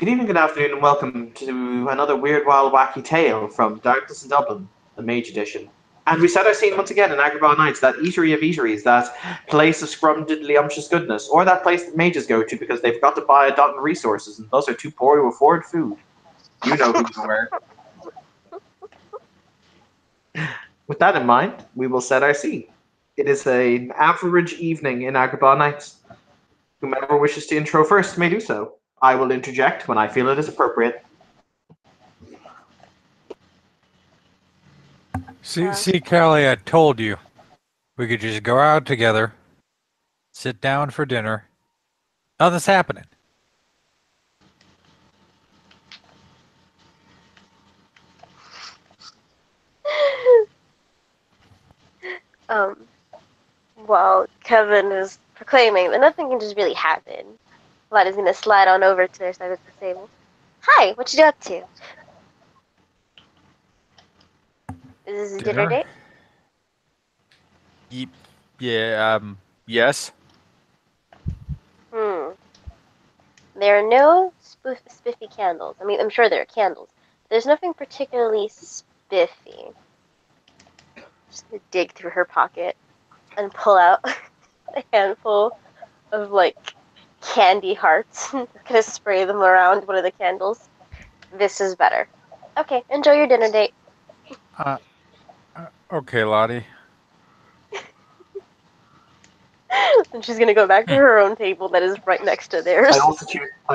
Good evening, good afternoon, and welcome to another Weird, Wild, Wacky Tale from Darkness in Dublin, the Mage Edition. And we set our scene once again in Agrabah Nights, that eatery of eateries, that place of scrumdiddlyumptious goodness, or that place that mages go to because they've got to buy a dot in resources and thus are too poor to afford food. You know who you were. With that in mind, we will set our scene. It is an average evening in Agrabah Nights. Whomever wishes to intro first may do so. I will interject when I feel it is appropriate. See, Callie, I told you. We could just go out together, sit down for dinner. Nothing's happening. um, while Kevin is proclaiming that nothing can just really happen, Lottie's gonna slide on over to their side of the table. Hi, what you up to? Is this a dinner date? Yes. There are no spiffy candles. I mean, I'm sure there are candles. There's nothing particularly spiffy. Just gonna dig through her pocket and pull out a handful of, candy hearts. Gonna spray them around one of the candles. This is better. Okay, enjoy your dinner date. Okay, Lottie. And she's gonna go back to her own table that is right next to theirs. I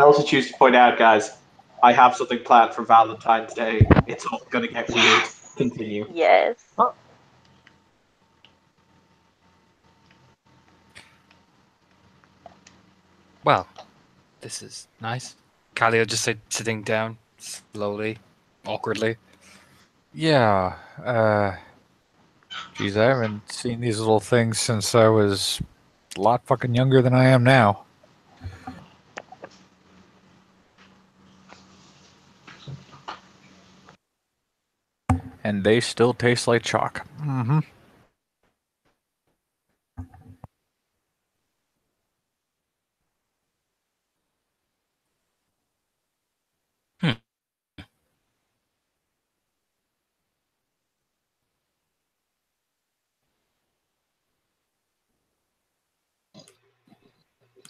also choose to point out, guys, I have something planned for Valentine's Day. It's all gonna get weird. Continue. Yes. Well, this is nice. Callie will just sitting down slowly, awkwardly. Yeah, geez, I haven't seen these little things since I was a lot fucking younger than I am now. And they still taste like chalk. Mm-hmm.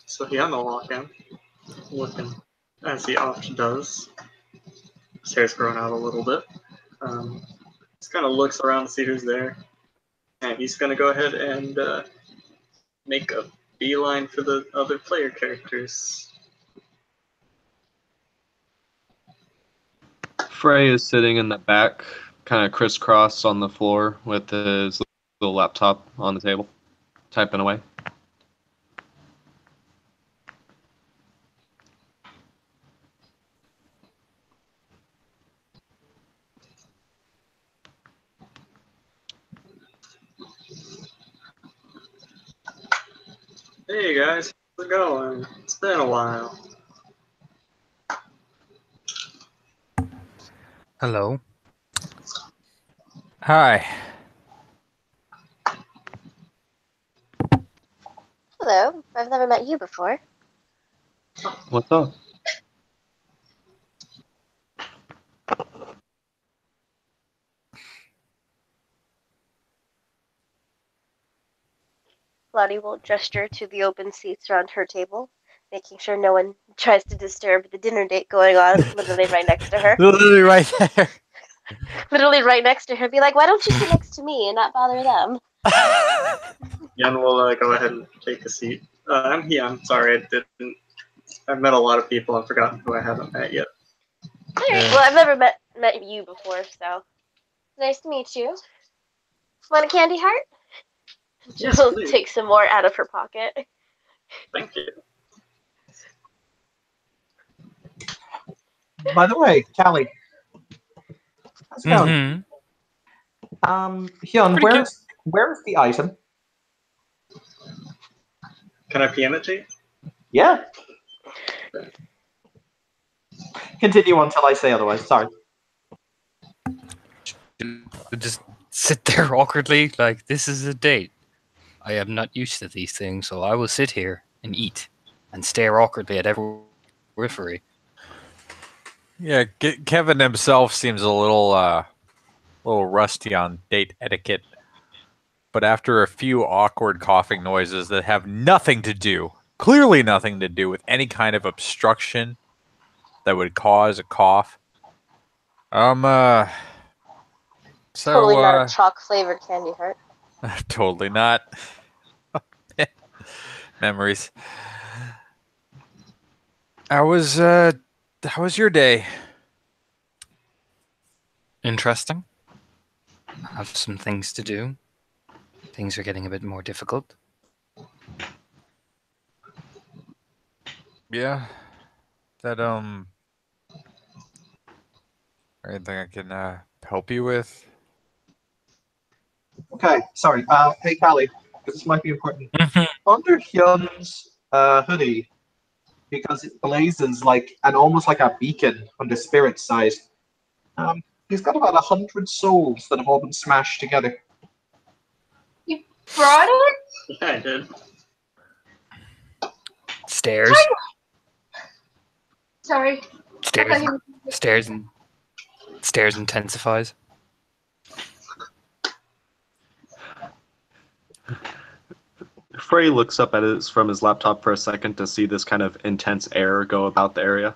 So he on the walk-in, looking as he often does. His hair's grown out a little bit. Just kind of looks around to see who's there, and he's gonna go ahead and make a beeline for the other player characters. Frey is sitting in the back, kind of crisscross on the floor with his little laptop on the table, typing away. Hey guys, how's it going? It's been a while. Hello. Hi. Hello. I've never met you before. What's up? Lottie will gesture to the open seats around her table, making sure no one tries to disturb the dinner date going on literally right next to her. Literally right there. Literally right next to her. Be like, why don't you sit next to me and not bother them? Yan will go ahead and take a seat. I'm Yan. Sorry, I didn't. I've met a lot of people. I've forgotten who I haven't met yet. Alright, well, I've never met you before, so nice to meet you. Want a candy heart? Yes, She'll please. take some more out of her pocket. Thank you. By the way, Callie, how's it going? Mm-hmm. Hyun, Pretty where's the item? Can I PM it to you? Yeah. Continue until I say otherwise. Sorry. Just sit there awkwardly, like this is a date. I am not used to these things, so I will sit here and eat and stare awkwardly at every periphery. Yeah, Kevin himself seems a little rusty on date etiquette, but after a few awkward coughing noises that have nothing to do, clearly nothing to do with any kind of obstruction that would cause a cough. Um, Totally so, not a chalk flavored candy heart. totally not. Memories. How was your day? Interesting. I have some things to do. Things are getting a bit more difficult. Yeah. That, anything I can, help you with? Okay, sorry. Hey, Callie, this might be important. Mhm. Under Hyun's hoodie, because it blazes like and almost like a beacon on the spirit side. He's got about 100 souls that have all been smashed together. You brought it? Yeah, I did. Stairs. Sorry. I Stairs. thought you Stairs intensifies. Frey looks up at it from his laptop for a second to see this kind of intense air go about the area.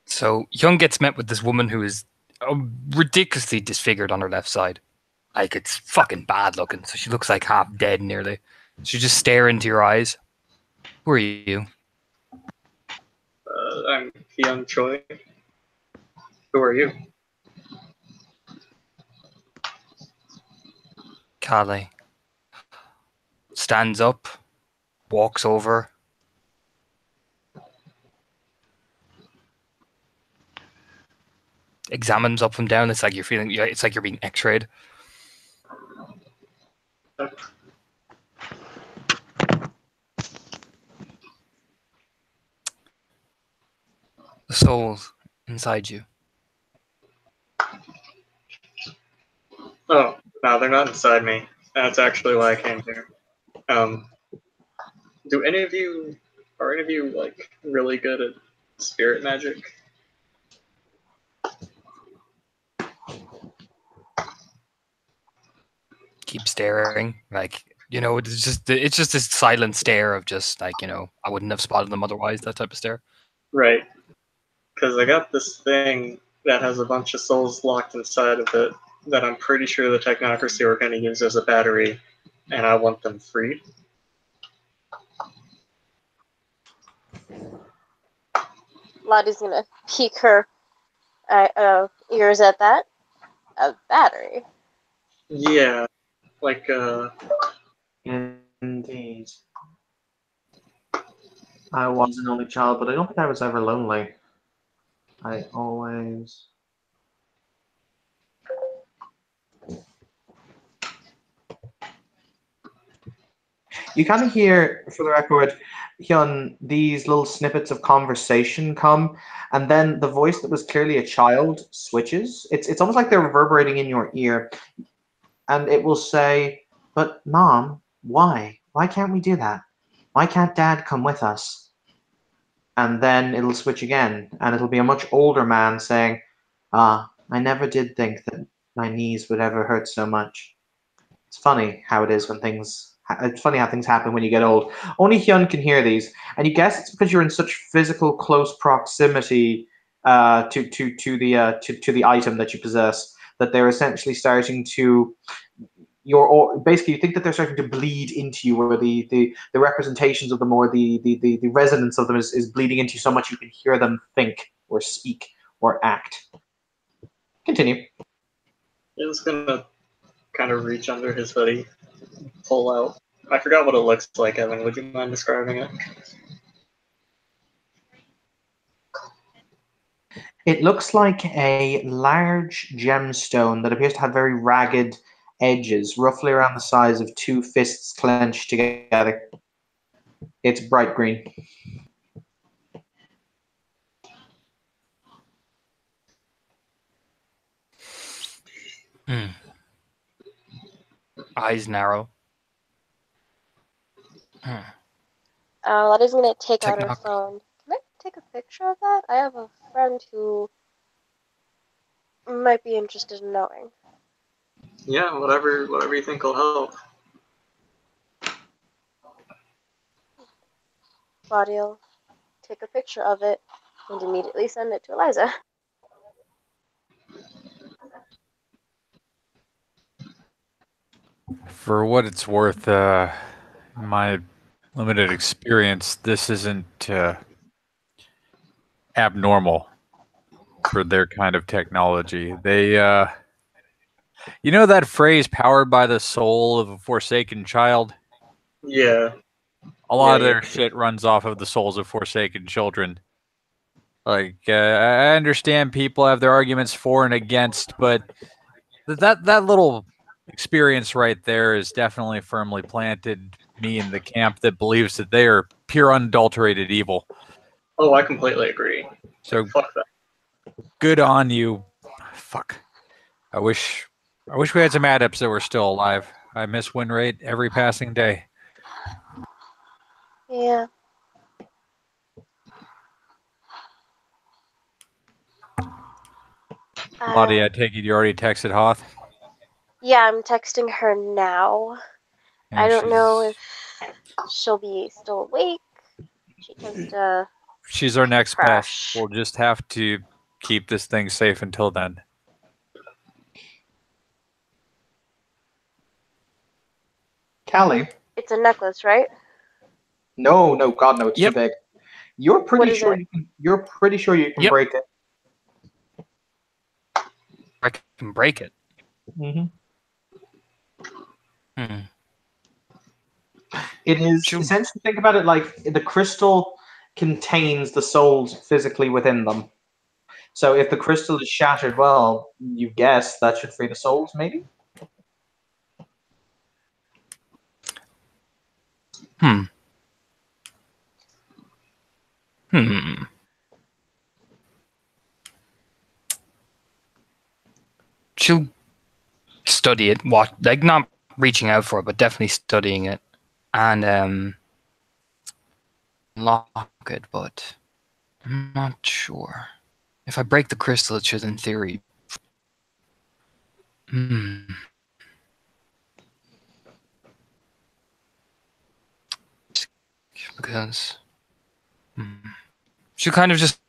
So Young gets met with this woman who is ridiculously disfigured on her left side. Like, it's fucking bad looking. So she looks like half dead nearly. She just stare into your eyes. Who are you? I'm Hyun Choi. Who are you? Kale. Stands up, walks over. Examines up and down. It's like it's like you're being x-rayed. The souls inside you. Oh, no, they're not inside me. That's actually why I came here. Um, do any of you are any of you like really good at spirit magic? Keep staring. Like, it's just this silent stare of just like, I wouldn't have spotted them otherwise, that type of stare. Right. Because I got this thing that has a bunch of souls locked inside of it that I'm pretty sure the technocracy are going to use as a battery, and I want them freed. Lottie's gonna peek her ears at that. A battery. Yeah, like Indeed. I was an only child, but I don't think I was ever lonely. I always. You kind of hear, for the record, Hyun, these little snippets of conversation come, and then the voice that was clearly a child switches. It's almost like they're reverberating in your ear, and it will say, "But Mom, why? Why can't we do that? Why can't Dad come with us?" And then it'll switch again, and it'll be a much older man saying, "Ah, I never did think that my knees would ever hurt so much." It's funny how it is when things. It's funny how things happen when you get old. Only Hyun can hear these, and you guess it's because you're in such physical close proximity to the item that you possess that they're essentially starting to. Basically you think that they're starting to bleed into you, or the representations of them, or the resonance of them is bleeding into you so much you can hear them think or speak or act. Continue. it's gonna kind of reach under his hoodie, pull out. I forgot what it looks like, Evan. Would you mind describing it? It looks like a large gemstone that appears to have very ragged edges, roughly around the size of two fists clenched together. It's bright green. Eyes narrow. Lottie's gonna take out her Technoc. phone. Can I take a picture of that? I have a friend who might be interested in knowing. Yeah, whatever you think will help. Lottie'll take a picture of it and immediately send it to Eliza. For what it's worth, my limited experience, this isn't abnormal for their kind of technology. They, you know that phrase, powered by the soul of a forsaken child? Yeah. A lot of Yeah, their shit runs off of the souls of forsaken children. Like, I understand people have their arguments for and against, but that little experience right there is definitely firmly planted me in the camp that believes that they are pure unadulterated evil. Oh, I completely agree. So Fuck that. good on you. Fuck. I wish we had some adepts that were still alive. I miss win rate every passing day. Yeah. Lottie, I take it you already texted Hoth? Yeah, I'm texting her now. I don't know if she'll be still awake. She tends to she's our next crash. best. We'll just have to keep this thing safe until then. Callie? It's a necklace, right? No, God, no, it's Yep. too big. You're What pretty is sure it? you're pretty sure you can Yep. break it. I can break it. Mm-hmm. Hmm. It is Sure. essentially, think about it like the crystal contains the souls physically within them. So if the crystal is shattered, well, you guess that should free the souls, maybe? Hmm. She'll study it, like not reaching out for it, but definitely studying it, and lock it. But I'm not sure. If I break the crystal, it should, in theory. Because she'll kind of just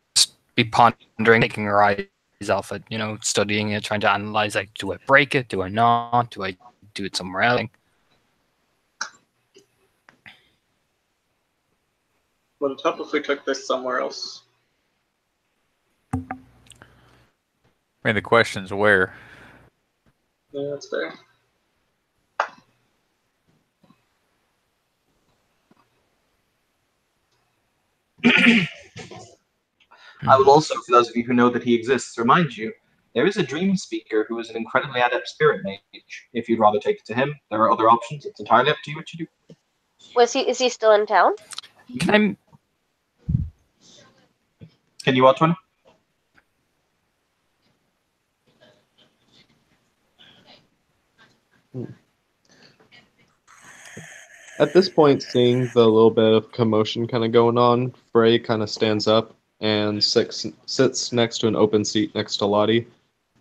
be pondering, taking her eyes off it, studying it, trying to analyze, like, do I break it? Do I not? Do I do it somewhere else? Would it help if we took this somewhere else? I mean, the question's where. Yeah, that's fair. I will also, for those of you who know that he exists, remind you there is a dream speaker who is an incredibly adept spirit mage. If you'd rather take it to him, there are other options. It's entirely up to you what you do. Is he still in town? Can Can you watch one? At this point, seeing the little bit of commotion kind of going on, Frey kind of stands up and sits next to an open seat next to Lottie.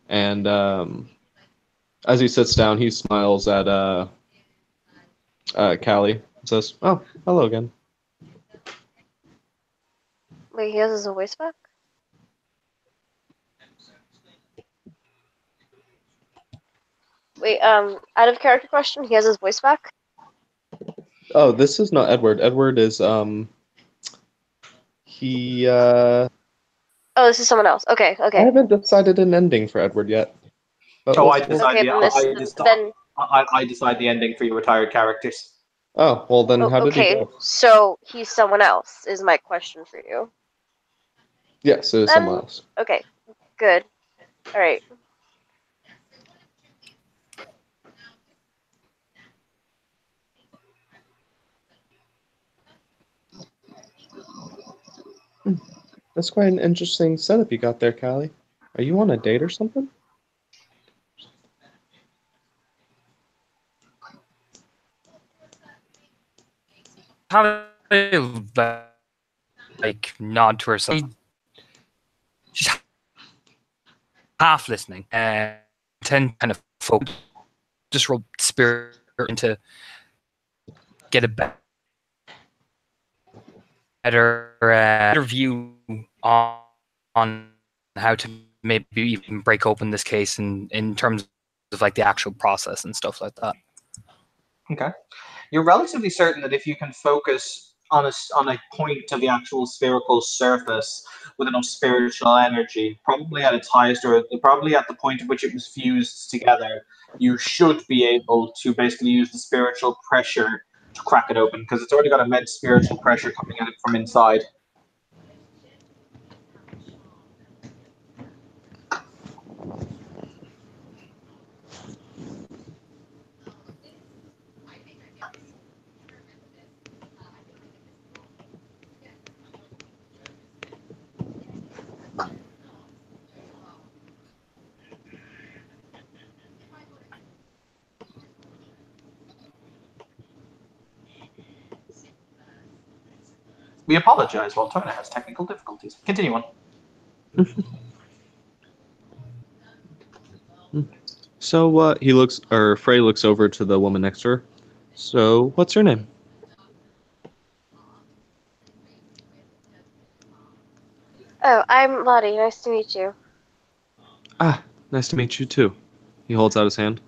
And as he sits down, he smiles at Callie and says, "Oh, hello again." Wait, he has his voice back? Wait, out of character question, he has his voice back? Oh, this is not Edward. Edward is he Oh, this is someone else. Okay, I okay. haven't decided an ending for Edward yet. But Oh, we'll- I decide Okay, the then I decide the ending for your retired characters. Oh, well then how did he okay, go? so he's someone else, is my question for you. Yes, it is someone else. Okay, good. Alright. That's quite an interesting setup you got there, Callie. Are you on a date or something? like nod to herself. She's half listening and tend kind of focus. Just roll spirit into get a better view on how to maybe even break open this case in terms of like the actual process and stuff like that. Okay. You're relatively certain that if you can focus on a point of the actual spherical surface with enough spiritual energy, probably at its highest or probably at the point at which it was fused together, you should be able to basically use the spiritual pressure to crack it open because it's already got immense spiritual pressure coming at it from inside. We apologize while Turner has technical difficulties. Continue on. So Frey looks over to the woman next to her. So, what's her name? Oh, I'm Lottie. Nice to meet you. Ah, nice to meet you too. He holds out his hand.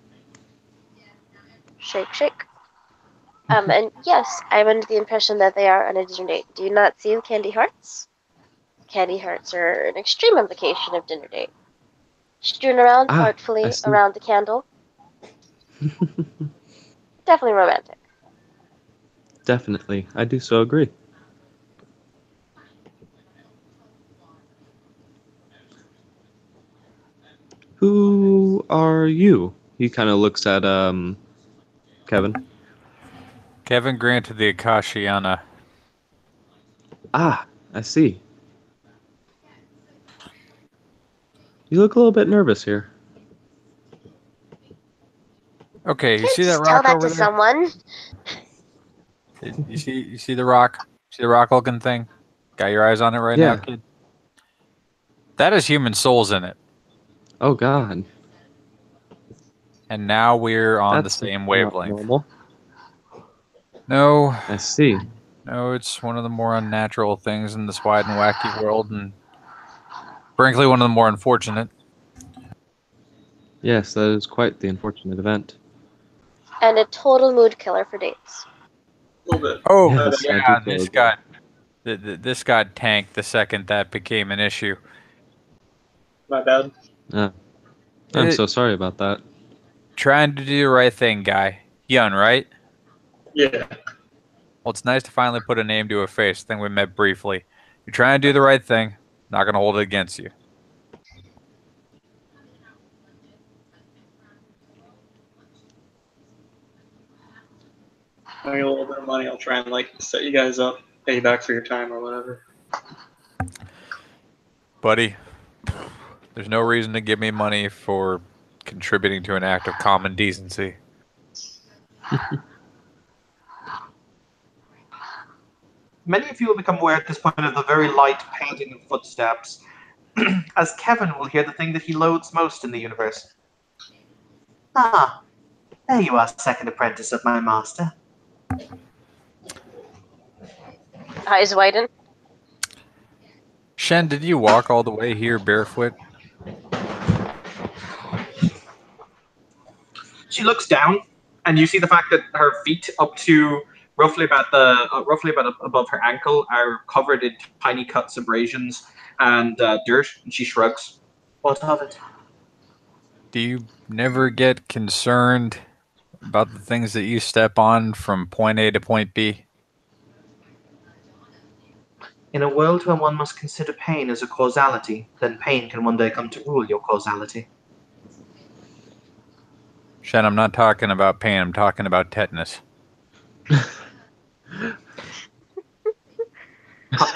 Shake, shake. And yes, I'm under the impression that they are on a dinner date. Do you not see the candy hearts? Candy hearts are an extreme implication of dinner date. Strewn around I artfully see. around the candle. Definitely romantic. Definitely, I do so agree. Who are you? He kind of looks at Kevin. Kevin Grant of the Akashiana. Ah, I see. You look a little bit nervous here. Okay, you Can't see that just tell rock that over to there? someone. You see the rock? See the rock looking thing? Got your eyes on it right now, Yeah. kid? That has human souls in it. Oh God. And now we're on That's the same not wavelength. normal. No, I see. no, it's one of the more unnatural things in this wide and wacky world, and frankly, one of the more unfortunate. Yes, that is quite the unfortunate event. And a total mood killer for dates. A little bit. Oh, Yes, I yeah, do this so got this got tanked the second that became an issue. My bad. I'm It- so sorry about that. Trying to do the right thing, guy. Yun, right? Yeah. Well, it's nice to finally put a name to a face. I think we met briefly. You're trying to do the right thing. Not going to hold it against you. I get a little bit of money. I'll try and like set you guys up, pay you back for your time or whatever. Buddy, there's no reason to give me money for contributing to an act of common decency. Many of you will become aware at this point of the very light padding of footsteps, as Kevin will hear the thing that he loathes most in the universe. Ah, there you are, second apprentice of my master. Eyes widen. Shen, did you walk all the way here barefoot? She looks down, and you see the fact that her feet up to roughly about above her ankle are covered in tiny cuts, abrasions, and dirt. And she shrugs. What of it? Do you never get concerned about the things that you step on from point A to point B? In a world where one must consider pain as a causality, then pain can one day come to rule your causality. Shen, I'm not talking about pain. I'm talking about tetanus.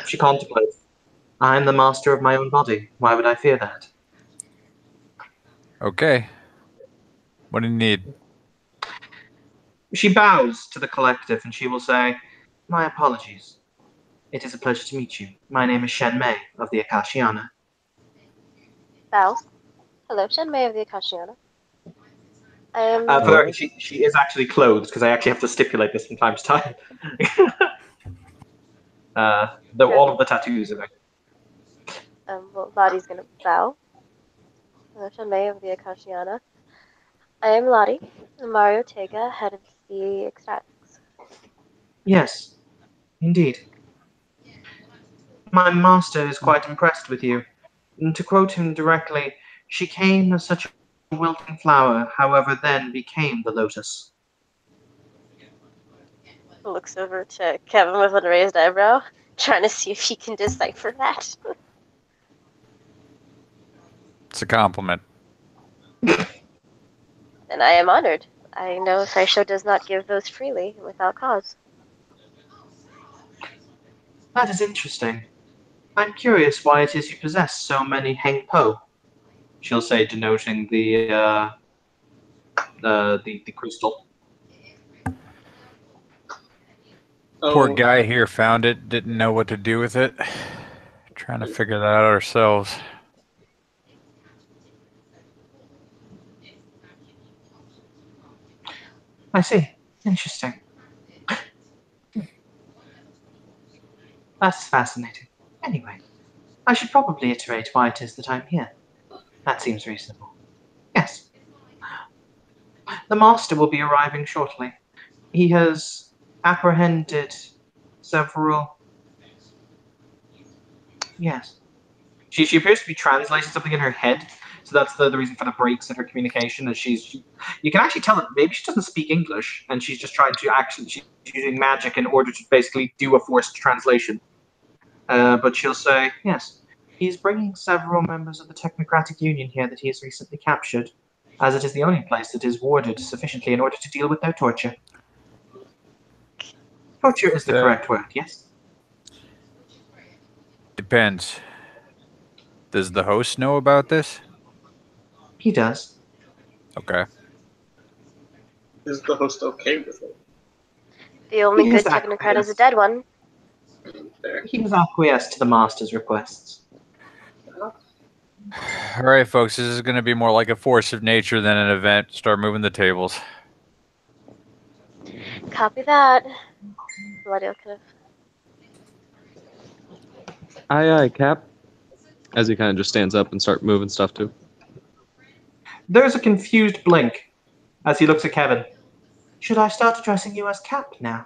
She contemplates. I am the master of my own body. Why would I fear that? Okay. What do you need? She bows to the collective and she will say, My apologies. It is a pleasure to meet you. My name is Shen Mei of the Akashiana. Bow. Hello, Shenmei of the Akashiana. I am. For the record, she is actually clothed because I actually have to stipulate this from time to time. Though all of the tattoos are there. Well, Lottie's gonna bow. Hello, Shenmei of the Akashiana. I am Lottie, Mario Tega, head of the Ecstatics. Yes, indeed. My master is quite impressed with you. And to quote him directly, she came as such a wilting flower, however then became the lotus. Looks over to Kevin with a raised eyebrow, trying to see if he can decipher that. It's a compliment. And I am honored. I know Saisho does not give those freely without cause. That is interesting. I'm curious why it is you possess so many Heng Po. She'll say, denoting the crystal. Poor guy here found it, didn't know what to do with it. Trying to figure that out ourselves. I see. Interesting. That's fascinating. Anyway, I should probably iterate why it is that I'm here. That seems reasonable. Yes. The master will be arriving shortly. He has apprehended several... Yes. She appears to be translating something in her head, so that's the reason for the breaks in her communication. Is you can actually tell that maybe she doesn't speak English, and she's just trying to she's using magic in order to basically do a forced translation. But she'll say, yes, he's bringing several members of the Technocratic Union here that he has recently captured, as it is the only place that is warded sufficiently in order to deal with their torture. Torture is the correct word, yes? Depends. Does the host know about this? He does. Okay. Is the host okay with it? The only He good has technocrat is a acquiesced. dead one. There. He has acquiesced to the master's requests. All right, folks. This is going to be more like a force of nature than an event. Start moving the tables. Copy that. Bloody kind of. Aye, Cap. As he kind of just stands up and start moving stuff too. There's a confused blink as he looks at Kevin. Should I start addressing you as Cap now?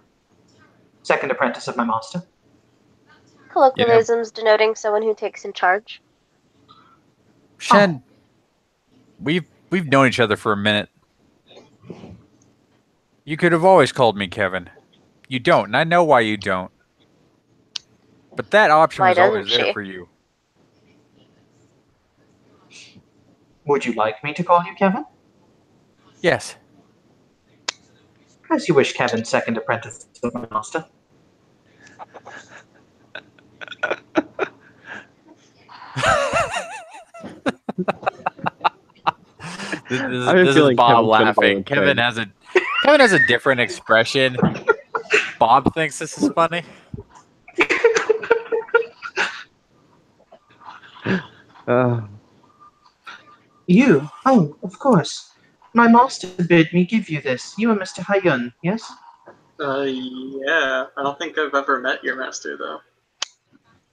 Second apprentice of my master. Colloquialisms denoting someone who takes in charge. Shen, we've known each other for a minute. You could have always called me Kevin. You don't, and I know why you don't. But that option was always there for you. Would you like me to call you Kevin? Yes. As you wish, Kevin, second apprentice of my master. This is Bob laughing. Kevin has a different expression. Bob thinks this is funny. You? Oh, of course. My master bid me give you this. You are Mr. Hayun, yes? Yeah. I don't think I've ever met your master, though.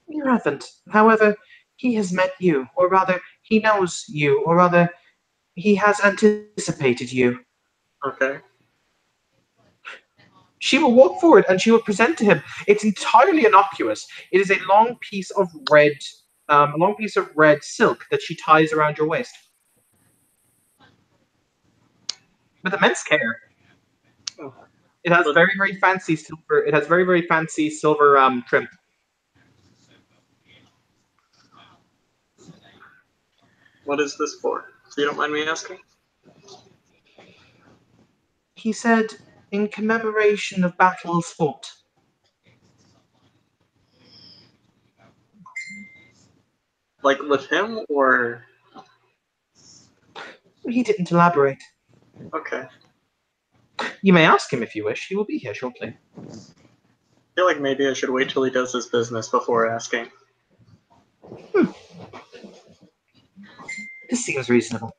You haven't. However, he has met you, or rather, he knows you, or rather, he has anticipated you. Okay. She will walk forward and she will present to him. It's entirely innocuous. It is a long piece of red silk that she ties around your waist. With immense care. Oh. It has very, very fancy silver. It has very, very fancy silver trim. What is this for? If you don't mind me asking. He said, in commemoration of battles fought. Like with him, or? He didn't elaborate. Okay. You may ask him if you wish. He will be here shortly. feel like maybe I should wait till he does his business before asking. This seems reasonable.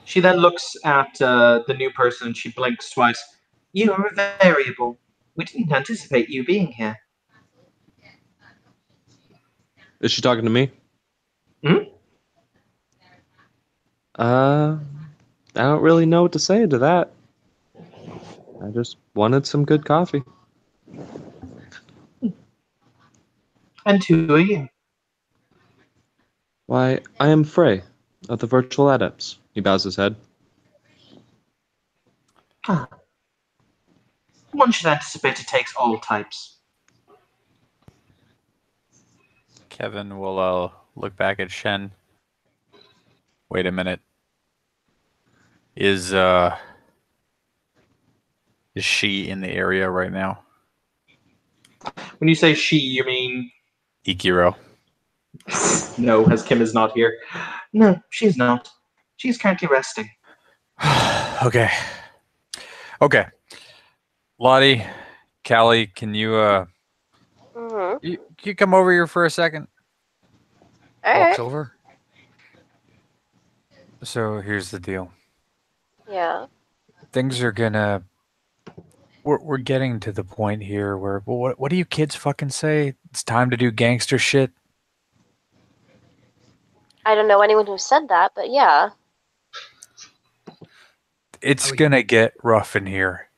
She then looks at the new person and she blinks twice. You are a variable. We didn't anticipate you being here. Is she talking to me? Hmm? I don't really know what to say to that. I just wanted some good coffee. And who are you? Why, I am Frey, of the Virtual Adepts. He bows his head. Ah. One should anticipate it takes all types. Kevin will look back at Shen. Wait a minute. Is she in the area right now? When you say she, you mean Ikiro. no, as Kim is not here. No, she's not. She's currently resting. Okay. Okay. Lottie, Callie, can you Mm-hmm. you come over here for a second? All Walks right. over. So here's the deal. Yeah. Things are gonna we're getting to the point here where what do you kids fucking say? It's time to do gangster shit. I don't know anyone who said that, but yeah. It's Oh, gonna get rough in here.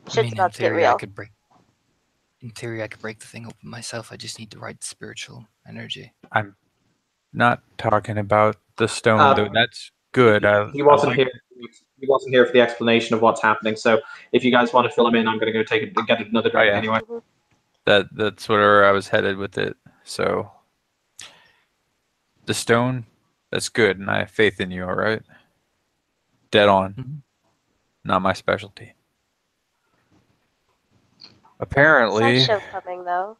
Shit's about to get real. In theory, I could break the thing open myself. I just need the right spiritual energy. I'm not talking about the stone, though. That's good. He wasn't here. He wasn't here for the explanation of what's happening. So if you guys want to fill him in, I'm going to go get another drink yeah. anyway. That's where I was headed with it. So the stone, that's good, and I have faith in you. All right, dead on. Mhm. Not my specialty. Apparently, Sideshow coming though.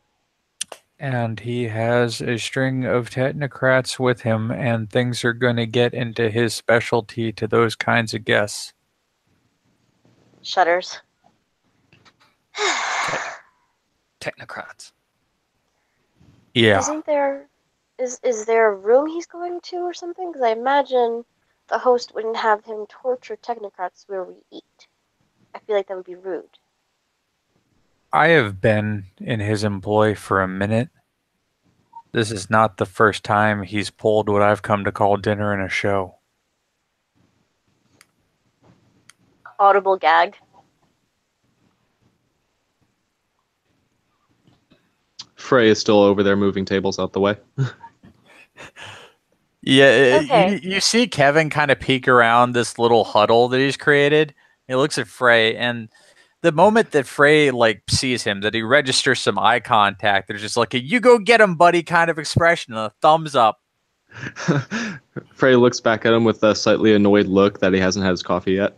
and he has a string of technocrats with him, and things are going to get into his specialty to those kinds of guests. Shudders. Technocrats. Yeah, Isn't there? Is there a room he's going to or something? Because I imagine the host wouldn't have him torture technocrats where we eat. I feel like that would be rude. I have been in his employ for a minute. This is not the first time he's pulled what I've come to call dinner and a show. Audible gag. Frey is still over there moving tables out the way. Yeah, Okay. you see Kevin kind of peek around this little huddle that he's created. He looks at Frey, and the moment that Frey sees him, that he registers some eye contact, there's just like a "you go get him, buddy" kind of expression, and a thumbs up. Frey looks back at him with a slightly annoyed look that he hasn't had his coffee yet.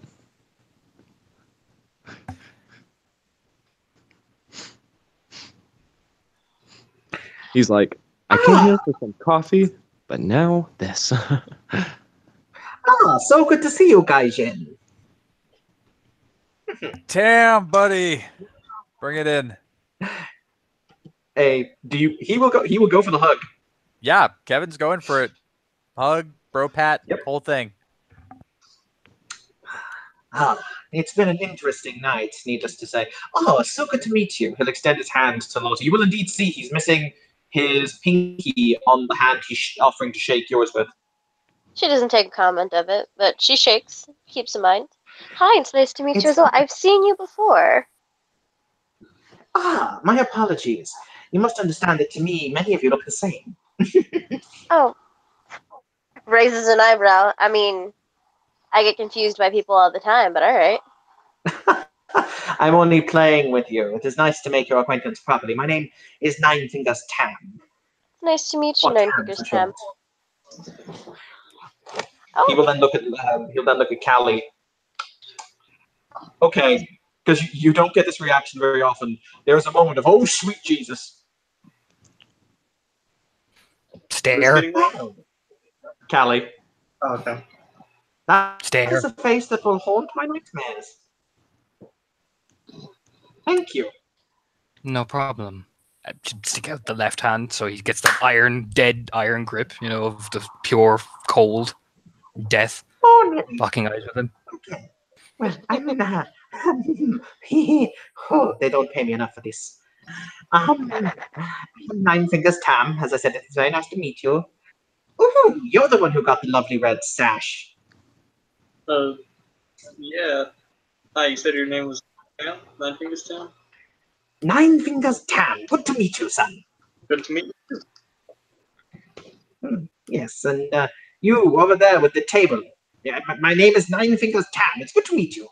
He's like, I came here for some coffee, but now this. Ah, so good to see you guys in. Damn, buddy, bring it in. Hey, he will go for the hug. Yeah, Kevin's going for it. Hug, bro pat, Yep. whole thing. Ah, it's been an interesting night, needless to say. Oh, so good to meet you. He'll extend his hand to Lottie. You will indeed see he's missing his pinky on the hand he's offering to shake yours with. She doesn't take a comment of it, but she shakes, keeps in mind. Hi, it's nice to meet you as well. I've seen you before. Ah, my apologies. You must understand that to me, many of you look the same. Oh. Raises an eyebrow. I mean, I get confused by people all the time, but alright. I'm only playing with you. It is nice to make your acquaintance properly. My name is Nine Fingers Tam. Nice to meet you, Or Nine Tam, Fingers for Tam. short. He Oh, will then look at Callie. Okay, because you don't get this reaction very often. There's a moment of "oh sweet Jesus." Who's Stare. getting that? Callie. Oh, okay. That Stare. is a face that will haunt my nightmares. Thank you. No problem. Stick out the left hand so he gets that dead iron grip, of the pure cold death, Oh, no. locking eyes with him. Okay. Well, I'm in oh, they don't pay me enough for this. I'm Nine Fingers Tam. As I said, it's very nice to meet you. Ooh, you're the one who got the lovely red sash. Yeah. Hi, you said your name was Tam? Nine Fingers Tam? Nine Fingers Tam. Good to meet you, son. Good to meet you. Yes, and you over there with the table. Yeah, my name is Nine Fingers Tam. It's good to meet you.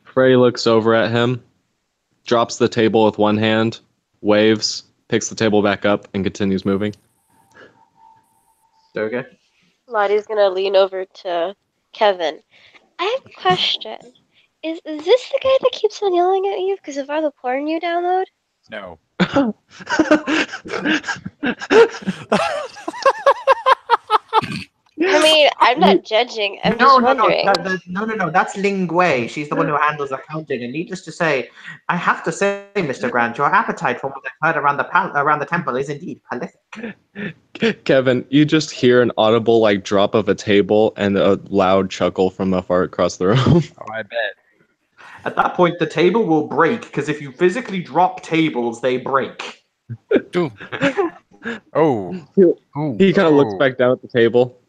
Frey looks over at him, drops the table with one hand, waves, picks the table back up, and continues moving. Okay. Lottie's gonna lean over to Kevin. I have a question. Is this the guy that keeps on yelling at you because of all the porn you download? No. I mean, I'm not judging. I'm No, just no, no, wondering. no. That's Ling Wei. She's the one who handles accounting. And needless to say, I have to say, Mr. Grant, your appetite for what I've heard around the temple is indeed prolific. Kevin, you just hear an audible drop of a table and a loud chuckle from far across the room. Oh, I bet. At that point, the table will break because if you physically drop tables, they break. Ooh. Oh. He kind of looks back down at the table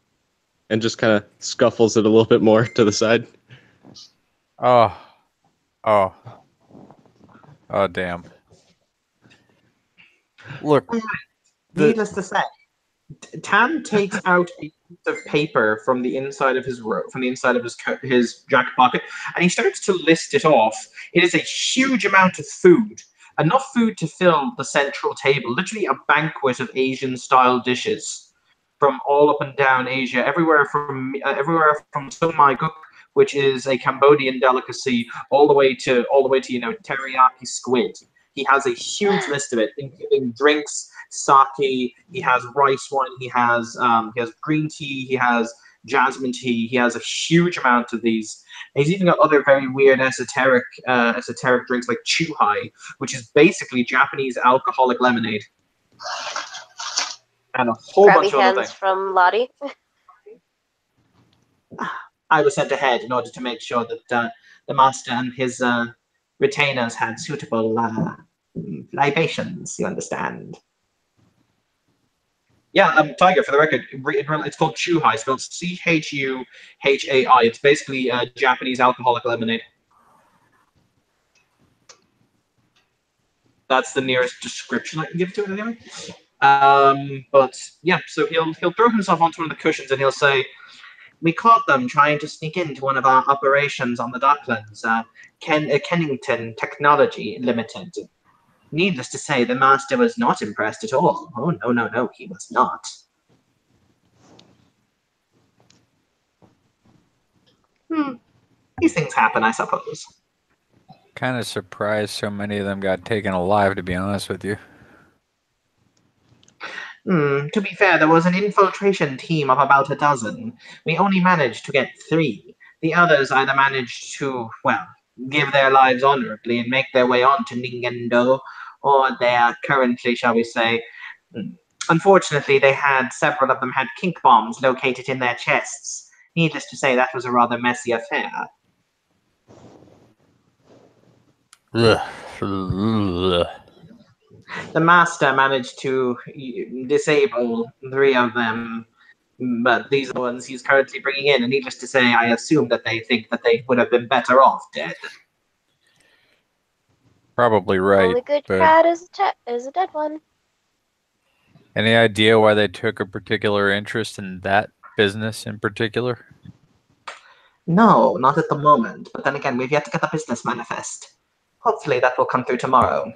and just kind of scuffles it a little bit more to the side. Oh. Oh. Oh, damn. Look. Needless to say, Tam takes out a piece of paper from the inside of his his jacket pocket, and he starts to list it off. It is a huge amount of food, enough food to fill the central table, literally a banquet of Asian-style dishes from all up and down Asia, everywhere from Sung Guk, which is a Cambodian delicacy, all the way to teriyaki squid. He has a huge list of it, including drinks, sake. He has rice wine. He has green tea. He has jasmine tea. He has a huge amount of these. And he's even got other very weird esoteric drinks like chuhai, which is basically Japanese alcoholic lemonade, and a whole bunch Grabby of other hands things. from Lottie. I was sent ahead in order to make sure that the master and his retainers had suitable libations. You understand? Yeah, Tiger, for the record, it's called Chuhai, spelled Chuhai. It's basically Japanese alcoholic lemonade. That's the nearest description I can give to it anyway. But yeah, so he'll throw himself onto one of the cushions and he'll say, "We caught them trying to sneak into one of our operations on the Docklands, Kennington Technology Limited. Needless to say, the master was not impressed at all. Oh, no, he was not." These things happen, I suppose. Kind of surprised so many of them got taken alive, to be honest with you. To be fair, there was an infiltration team of about a dozen. We only managed to get 3. The others either managed to, give their lives honorably and make their way on to Ningendo, or they are currently, shall we say, unfortunately, several of them had kink bombs located in their chests. Needless to say, that was a rather messy affair. The master managed to disable 3 of them, but these are the ones he's currently bringing in, and needless to say, I assume that they think that they would have been better off dead. Probably right. Only good but cat is a dead one. any idea why they took a particular interest in that business in particular? No, not at the moment. But then again, we've yet to get the business manifest. Hopefully that will come through tomorrow.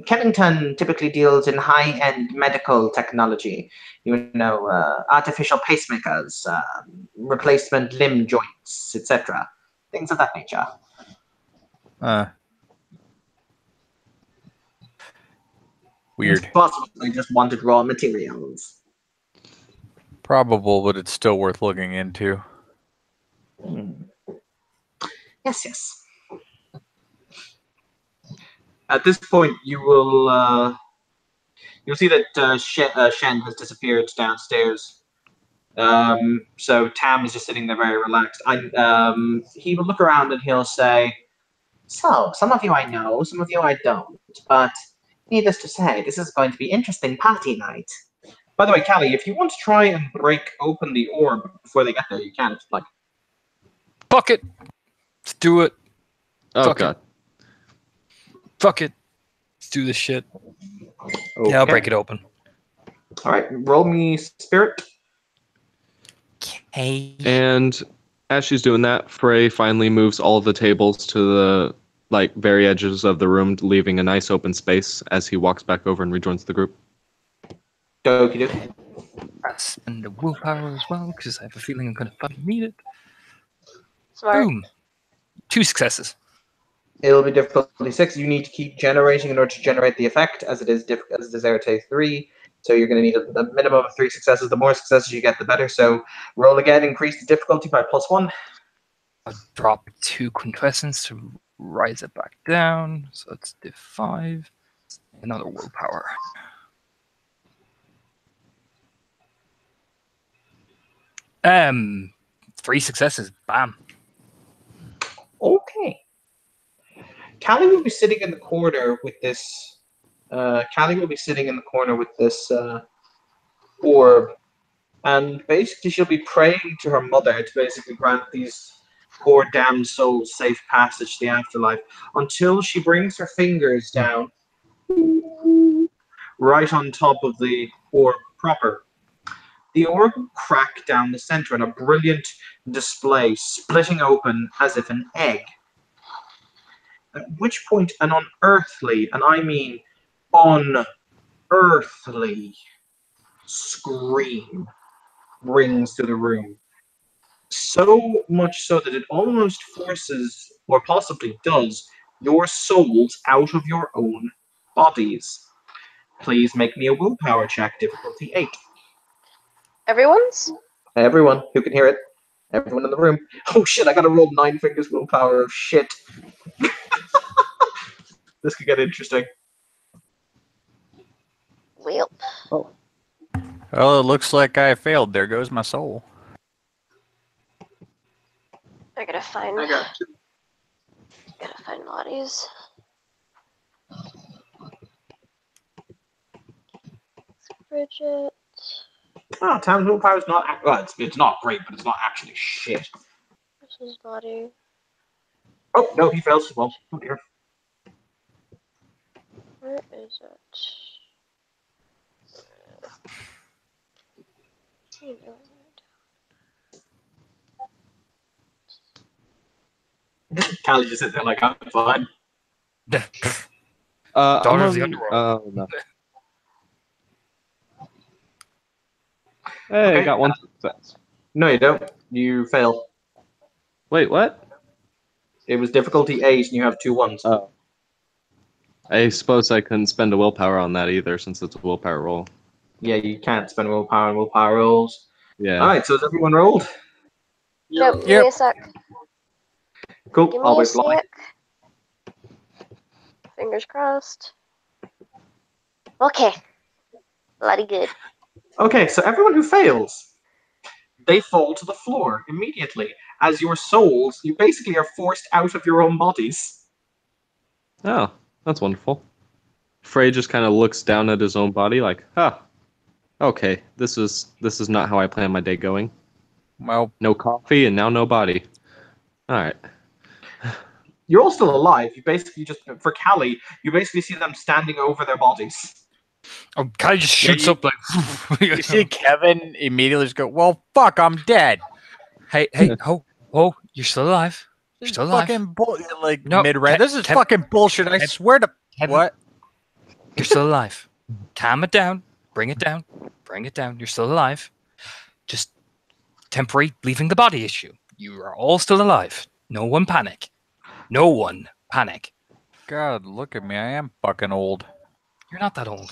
Kennington typically deals in high-end medical technology. Artificial pacemakers, replacement limb joints, etc. Things of that nature. Weird. It's possible they just wanted raw materials. Probable, but it's still worth looking into. Yes, yes. At this point, you'll see that Shen has disappeared downstairs. So Tam is just sitting there very relaxed. He will look around and he'll say, "So, some of you I know, some of you I don't. But needless to say, this is going to be interesting party night." By the way, Callie, if you want to try and break open the orb before they get there, you can. It's like, Fuck it. Let's do it. Oh Fuck it. god. Fuck it. Let's do this shit. Yeah, I'll break it open. All right, roll me spirit. Hey. And as she's doing that, Frey finally moves all of the tables to the very edges of the room, leaving a nice open space as he walks back over and rejoins the group. Okie dokie. And the willpower as well, because I have a feeling I'm going to fucking need it. Smart. Boom. 2 successes. It'll be difficulty 6. You need to keep generating in order to generate the effect, as it is Arete 3. So you're going to need a minimum of 3 successes. The more successes you get, the better. So roll again, increase the difficulty by +1. I'll drop 2 quintessence to rise it back down. So it's div 5. Another willpower. Three successes. Bam. Okay. Callie will be sitting in the corner with this. Callie will be sitting in the corner with this orb, and basically she'll be praying to her mother to basically grant these poor damned souls safe passage to the afterlife until she brings her fingers down right on top of the orb proper. The orb will crack down the center in a brilliant display, splitting open as if an egg. At which point an unearthly, and I mean unearthly, scream rings through the room. So much so that it almost forces, or possibly does, your souls out of your own bodies. Please make me a willpower check, difficulty 8. Everyone's? Everyone who can hear it. Everyone in the room. Oh shit, I gotta roll 9 fingers willpower of shit. This could get interesting. Well, Well, it looks like I failed. There goes my soul. I gotta find. I got you. Gotta find bodies. Bridget. Oh, Tam's willpower is not. Well, it's not great, but it's not actually shit. This is body. Oh no, he fails as well. Oh dear. Where is it? Callie just sits there like, I'm fine. Daughter of the I'm Underworld. Oh no. Hey, Okay. I got 1 success. No, you don't. You fail. Wait, what? It was difficulty 8, and you have 2 ones. Oh. I suppose I couldn't spend a willpower on that either, since it's a willpower roll. Yeah, you can't spend willpower on willpower rolls. Yeah. Alright, so has everyone rolled? Nope, give Yep. me a sec. Cool, Give me I'll a wait for line. sec. Fingers crossed. Okay. Bloody good. Okay, so everyone who fails, they fall to the floor immediately. As your souls, you basically are forced out of your own bodies. Oh, that's wonderful. Frey just kind of looks down at his own body like, okay, this is not how I plan my day going. Well, No coffee and now no body. All right. You're all still alive. You basically just, for Callie, you basically see them standing over their bodies. Oh, Kai just shoots up like. you see Kevin immediately just go, well, fuck, I'm dead. hey, you're still alive. You're still alive. Fucking No, mid-rant. This is fucking bullshit. I swear to... Kevin, What? You're still alive. Calm it down. Bring it down. Bring it down. You're still alive. Just temporary leaving the body issue. You are all still alive. No one panic. No one panic. God, look at me. I am fucking old. You're not that old.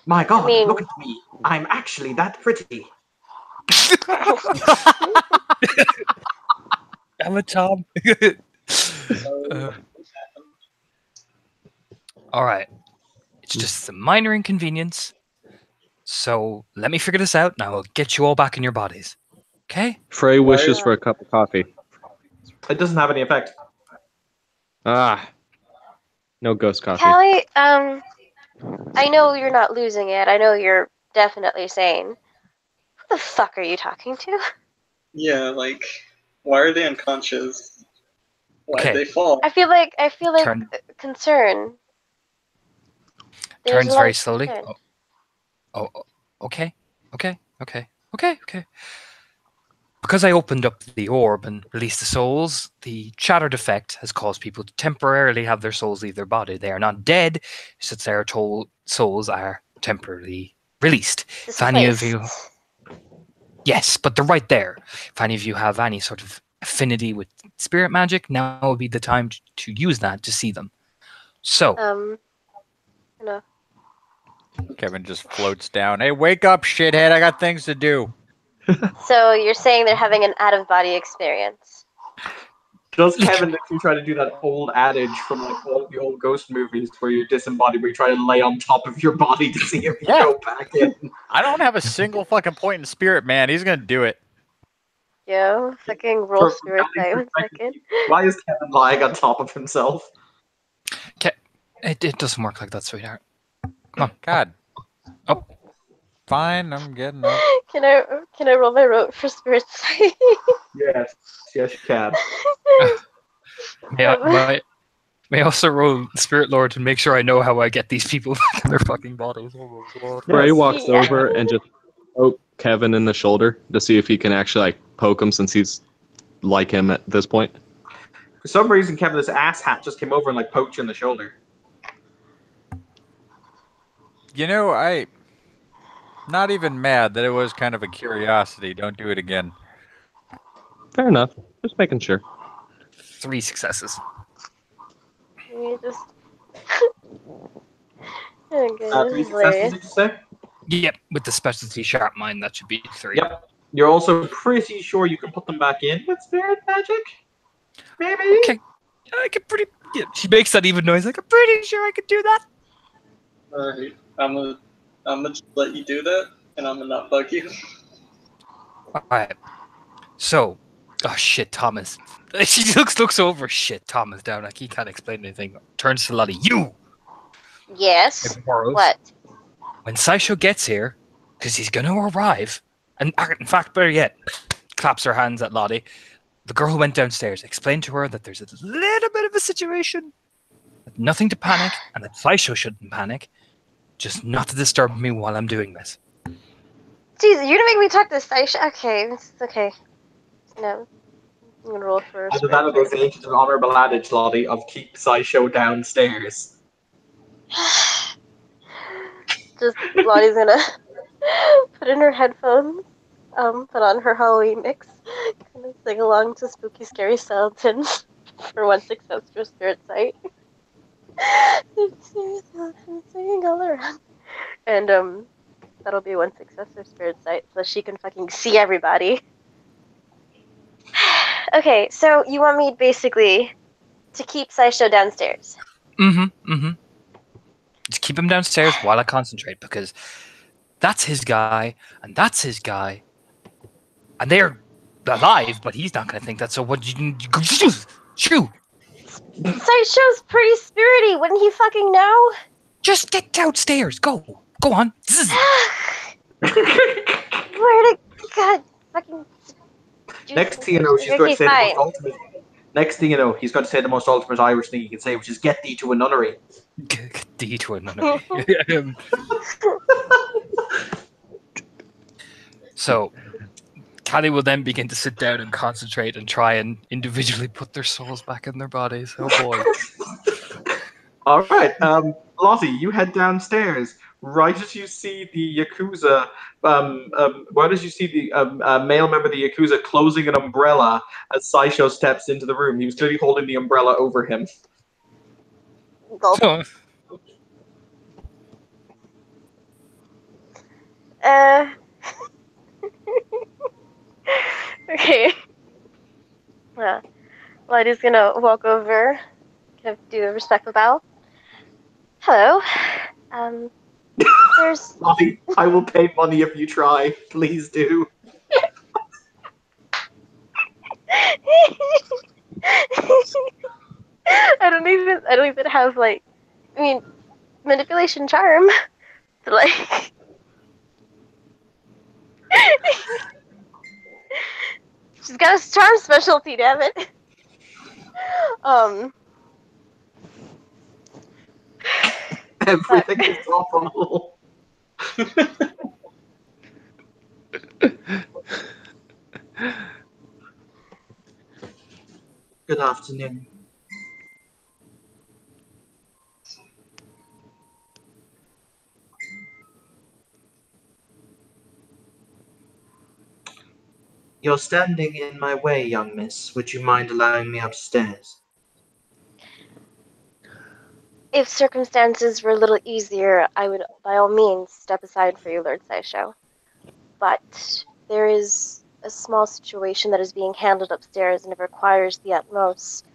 My God, I mean- look at me. I'm actually that pretty. Damn it, Tom. All right. It's just a minor inconvenience. So let me figure this out, and I will get you all back in your bodies. Okay? Frey wishes for a cup of coffee. It doesn't have any effect. Ah, no ghost coffee. Callie, I know you're not losing it. I know you're definitely sane. Who the fuck are you talking to? Yeah, like, why are they unconscious? Why Okay. did they fall? I feel like Turn- concern. There's Turns a lot very of slowly. concern. Oh, okay. Because I opened up the orb and released the souls, the shattered effect has caused people to temporarily have their souls leave their body. They are not dead, it's just their souls are temporarily released. If any of you, yes, but they're right there. If any of you have any sort of affinity with spirit magic, now would be the time to use that to see them. So, No. Kevin just floats down. Hey, wake up, shithead! I got things to do. So you're saying they're having an out-of-body experience? Does Kevin literally try to do that old adage from like all the old ghost movies where you're disembodied, where you try to lay on top of your body to see if you Yeah. go back in? I don't have a single fucking point in spirit, man. He's gonna do it. Yo, fucking roll From spirit Callie's side 1 perspective, second. Why is Kevin lying on top of himself? it doesn't work like that, sweetheart. God. Oh. Fine, I'm getting up. Can I roll my rote for spirit side? Yes, you can. May I also roll Spirit Lord to make sure I know how I get these people back in their fucking bodies. Oh my god. Frey Yes. walks Yeah. over and just poke Kevin in the shoulder to see if he can actually like poke him since he's like him at this point. For some reason, Kevin's ass hat just came over and like poked you in the shoulder. You know, I not even mad that it was kind of a curiosity. Don't do it again. Fair enough. Just making sure. 3 successes. You just. Okay, Three this is successes, hilarious. did you say? Yep, with the specialty sharp mind, that should be 3. Yep. You're also pretty sure you can put them back in with spirit magic? Maybe? Okay. I can pretty. Yeah, she makes that even noise. Like, I'm pretty sure I could do that. Alright, I'm gonna just let you do that, and I'm gonna not bug you. Alright. So, oh shit, Thomas. She looks over. Shit, Thomas down. Like, he can't explain anything. Turns to Lottie. You! Yes. Boros. What? When Saisho gets here, because he's going to arrive, and in fact, better yet, claps her hands at Lottie. The girl who went downstairs, explained to her that there's a little bit of a situation, nothing to panic, and that Saisho shouldn't panic, just not to disturb me while I'm doing this. Jeez, you're gonna make me talk to Saisha? Okay, it's okay. No. I'm gonna roll for a Either that or spirit there's an ancient and honourable adage, Lottie, of keep Sideshow downstairs. Just Lottie's gonna put in her headphones, put on her Halloween mix, kind of sing along to Spooky Scary Skeletons for 1 success for spirit sight. Scary skeletons singing all around. And that'll be 1 success for spirit sight, so she can fucking see everybody. Okay, so you want me basically to keep Saisho downstairs? Just keep him downstairs while I concentrate, because that's his guy, and that's his guy, and they're alive, but he's not going to think that, so what you shoo! Saisho's pretty spirity, wouldn't he fucking know? Just get downstairs, go on. Zzz. Where to God fucking Next thing you know, she's going to Okay, say the fine. most ultimate. Next thing you know, he's going to say the most ultimate Irish thing he can say, which is "Get thee to a nunnery." D to another. So, Callie will then begin to sit down and concentrate and try and individually put their souls back in their bodies. Oh boy. All right, Lottie, you head downstairs. Right as you see the Yakuza, right as you see the male member of the Yakuza closing an umbrella as Saisho steps into the room. He was clearly holding the umbrella over him. Gulp. Oh, Lottie gonna walk over, kind of do a respectful bow. Hello. There's. I will pay money if you try. Please do. I don't even have like, I mean, manipulation charm. To, like. She's got a charm specialty, damn it. Everything is awful. Good afternoon. You're standing in my way, young miss. Would you mind allowing me upstairs? If circumstances were a little easier, I would by all means step aside for you, Lord Saisho. But there is a small situation that is being handled upstairs, and it requires the utmost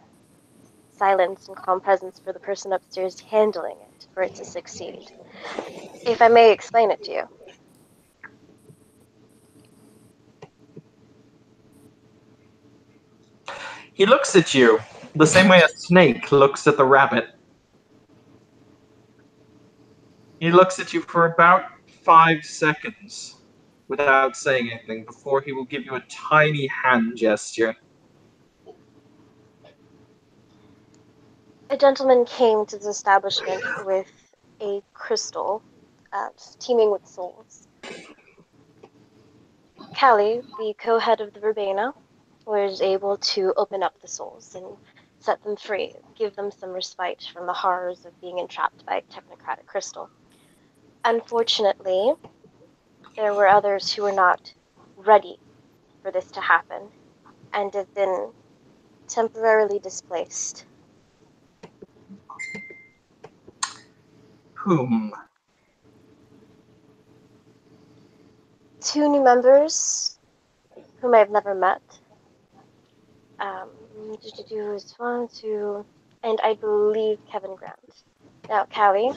silence and calm presence for the person upstairs handling it for it to succeed. If I may explain it to you. He looks at you the same way a snake looks at the rabbit. He looks at you for about 5 seconds without saying anything before he will give you a tiny hand gesture. A gentleman came to this establishment with a crystal teeming with souls. Callie, the co-head of the Verbena, was able to open up the souls and set them free, give them some respite from the horrors of being entrapped by a technocratic crystal. Unfortunately, there were others who were not ready for this to happen and have been temporarily displaced. Whom? 2 new members whom I've never met. Is 1, 2, and I believe Kevin Grant. Now, Callie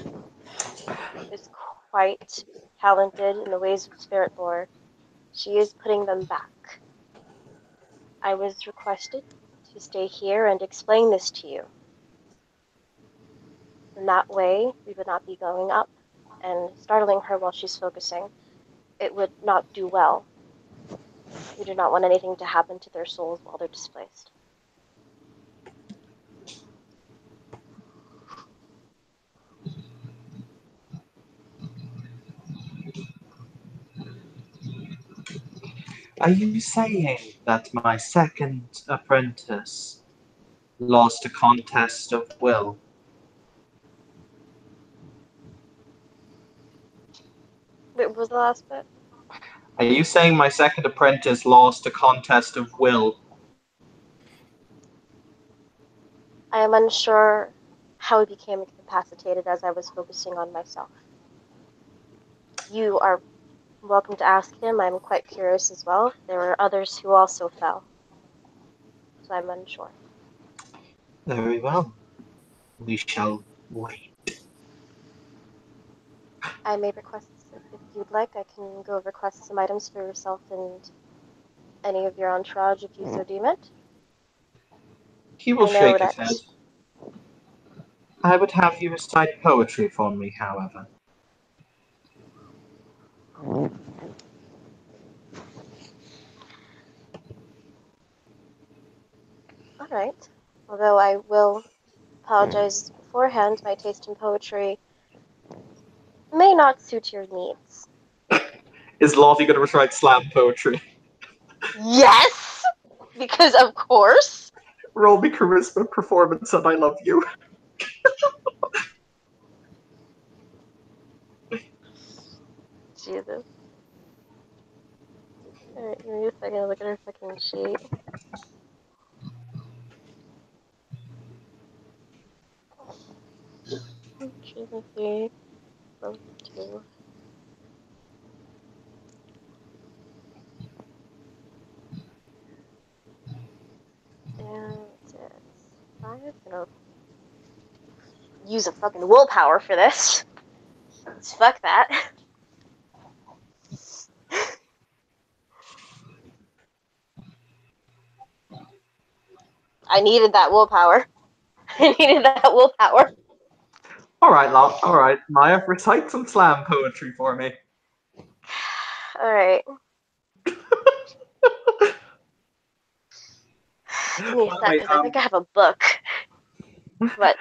is quite talented in the ways of spirit lore. She is putting them back. I was requested to stay here and explain this to you. In that way, we would not be going up and startling her while she's focusing. It would not do well. We do not want anything to happen to their souls while they're displaced. Are you saying that my second apprentice lost a contest of will? Wait, what was the last bit? Are you saying my second apprentice lost a contest of will? I am unsure how he became incapacitated as I was focusing on myself. You are welcome to ask him. I'm quite curious as well. There were others who also fell. So I'm unsure. Very well. We shall wait. I may request, if you'd like, I can go request some items for yourself and any of your entourage if you so deem it. He will I know shake his that- head. I would have you recite poetry for me, however. Alright. Although I will apologize beforehand, my taste in poetry may not suit your needs. Is Lottie going to recite slam poetry? Yes! Because of course. Roll me charisma performance and I love you. Jesus. Alright, give me a second to look at her fucking sheet. Let's see. Level 2. And that's it. just gonna use a fucking willpower for this. Fuck that. I needed that willpower. I needed that willpower. All right, Maya, recite some slam poetry for me. Alright. Give me a sec, because I think I have a book. But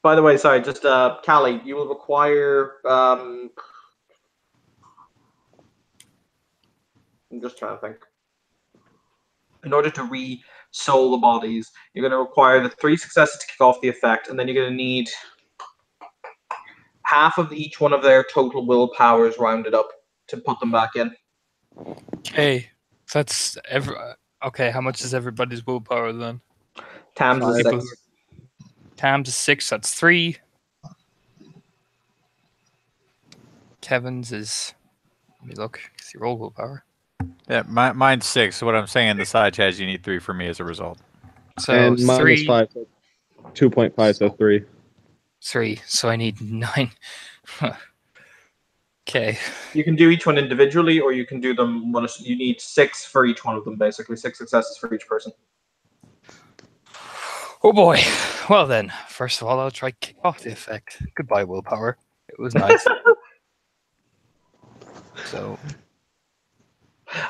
By the way, sorry, just Callie, you will require. I'm just trying to think. In order to re-soul the bodies, you're going to require the 3 successes to kick off the effect, and then you're going to need half of each one of their total willpowers rounded up to put them back in. Okay, so that's okay. How much is everybody's willpower then? Tams is People 6. Tam's is 6. That's 3. Kevin's is. Let me look. It's your old willpower. Yeah, mine's 6. So what I'm saying in the side chat is you need 3 for me as a result. So and mine 3. is 5. So 2.5, so 3. 3. So I need 9. Okay. You can do each one individually, or you can do them one. You need 6 for each one of them, basically 6 successes for each person. Oh boy. Well then, first of all, I'll try kick off the effect. Goodbye, willpower. It was nice. So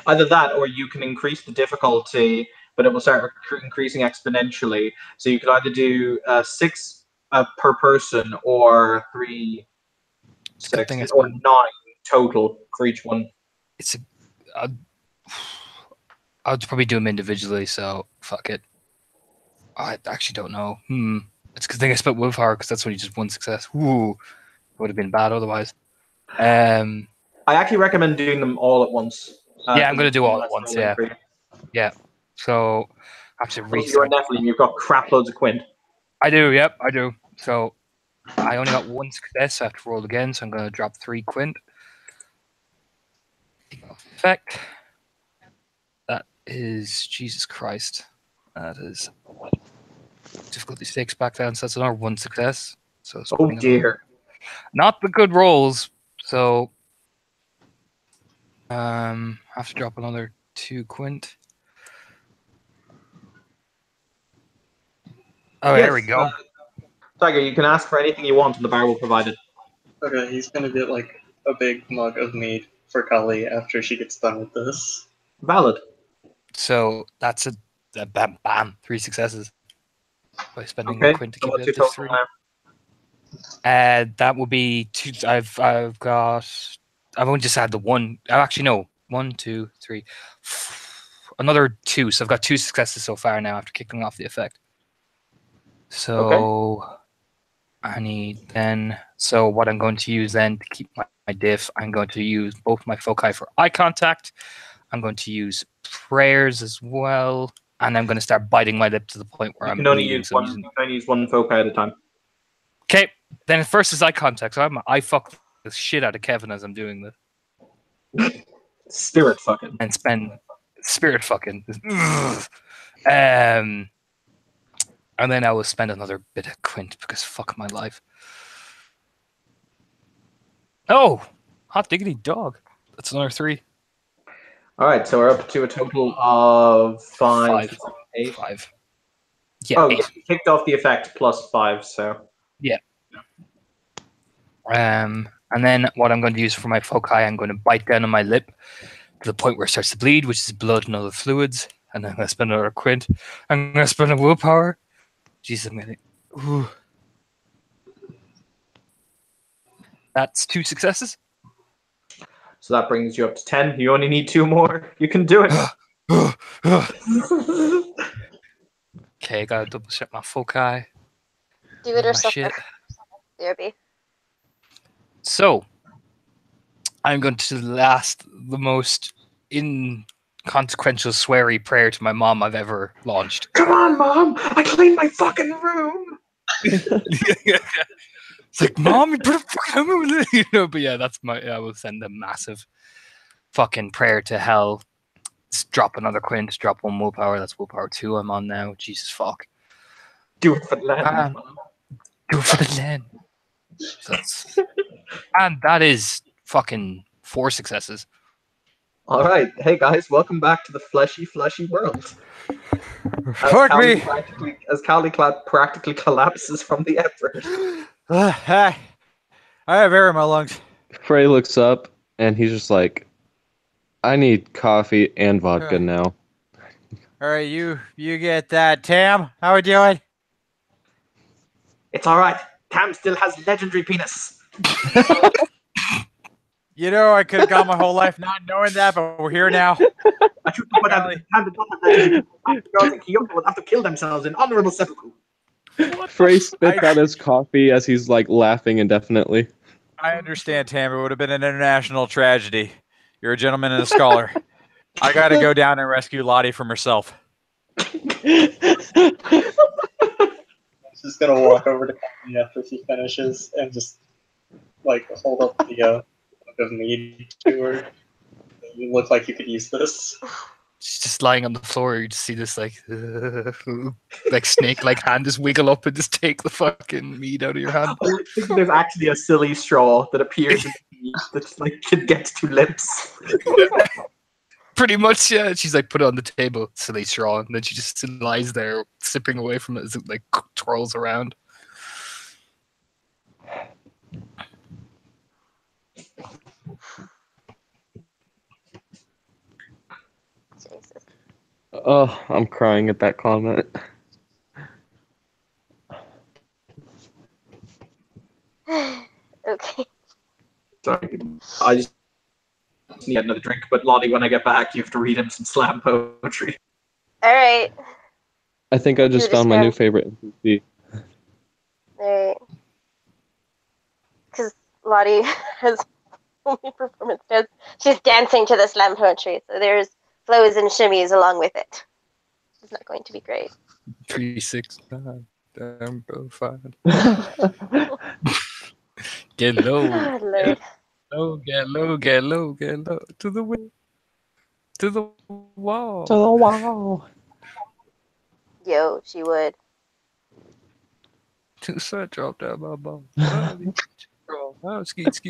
Either that, or you can increase the difficulty, but it will start increasing exponentially. So you could either do 6 per person, or 3, good 6, thing it's or been- 9 total for each one. it's I'll probably do them individually. So fuck it. I actually don't know. It's a good thing I split willpower because that's only just 1 success. Ooh, would have been bad otherwise. I actually recommend doing them all at once. Yeah, I'm gonna do all at That's once. rolling Yeah, for you. so I have to Also, you're a restart. Nephilim, you've got crap loads of Quint. I do. Yep, I do. So I only got 1 success. So I have to roll again. So I'm gonna drop 3 quint. Effect. That is Jesus Christ. That is difficulty 6 back down. So that's another 1 success. So it's Oh dear. not the good rolls. So have to drop another 2 quint. Oh, Yes, there we go. Tiger, you can ask for anything you want and the bar will provide it. Okay, he's gonna get like a big mug of mead for Kali after she gets done with this. Valid. So that's a bam bam 3 successes by spending Okay, a quint to so keep what's it your at total 3. now? That will be 2. I've got. I've only just had the 1. Actually, no. 1, 2, 3. Another 2. So I've got 2 successes so far now after kicking off the effect. So I need then. So what I'm going to use then to keep my diff, I'm going to use both my foci for eye contact. I'm going to use prayers as well, and I'm going to start biting my lip to the point where You I'm can only bleeding. use So I'm one. using. You can only use one foci at a time. Okay, then first is eye contact. So I fuck the shit out of Kevin as I'm doing this, Spirit fucking. and spend spirit fucking. And then I will spend another bit of quint because fuck my life. Oh, hot diggity dog. That's another 3. All right, so we're up to a total of 5, 5. 8. 5. Yeah, Oh, 8. you kicked off the effect plus 5, so. And then what I'm going to use for my foci, I'm going to bite down on my lip to the point where it starts to bleed, which is blood and other fluids. And then I'm going to spend another quint. I'm going to spend a willpower. Jesus, I'm going to. Ooh. That's 2 successes. So that brings you up to 10. You only need 2 more. You can do it. Okay, gotta double check my foci. do it or My suffer. shit. Derby. So, I'm going to the most inconsequential sweary prayer to my mom I've ever launched. Come on, Mom! I cleaned my fucking room! It's like, Mom, you put a fucking you know, but yeah, that's I will send a massive fucking prayer to hell. Just drop another quint, drop 1 willpower. That's willpower 2 I'm on now. Jesus fuck. Do it for the land. Um, Do it for the land. And that is fucking 4 successes. All right, hey guys, welcome back to the fleshy world. Fuck me! As Caliclad practically collapses from the effort. I have air in my lungs. Frey looks up and he's just like, I need coffee and vodka now. All right, you get that, Tam. How we doing? It's all right. Tam still has legendary penis. You know, I could have gone my whole life not knowing that, but we're here now. I should put Tam did not have legendary penis. Girls in Kyoto would have to kill themselves in honorable seppuku. Frey spits out his coffee as he's like laughing indefinitely. I understand, Tam. It would have been an international tragedy. You're a gentleman and a scholar. I got to go down and rescue Lottie from herself. He's just gonna walk over to Connie after she finishes and just like hold up the book of mead to her. You look like you could use this. She's just lying on the floor. You just see this like snake-like hand just wiggle up and just take the fucking meat out of your hand. I think there's actually a silly straw that appears in the meat that's like it gets 2 lips. Pretty much, yeah. She's like put it on the table, silly straw, and then she just lies there sipping away from it as it like twirls around. Jesus. Oh, I'm crying at that comment. Okay. Sorry, I just need another drink. But Lottie, when I get back, you have to read him some slam poetry. All right. I think I just found my new favorite NPC. All right. Because Lottie has only performance notes. She's dancing to the slam poetry, so there's flows and shimmies along with it. It's not going to be great. 3, 6, 9, down, go 5. Get low. Oh, Lord. Low, get low, get low, get low. To the wind. To the wall. To the wall. Yo, she would. To side drop down my bum. Oh, skeet.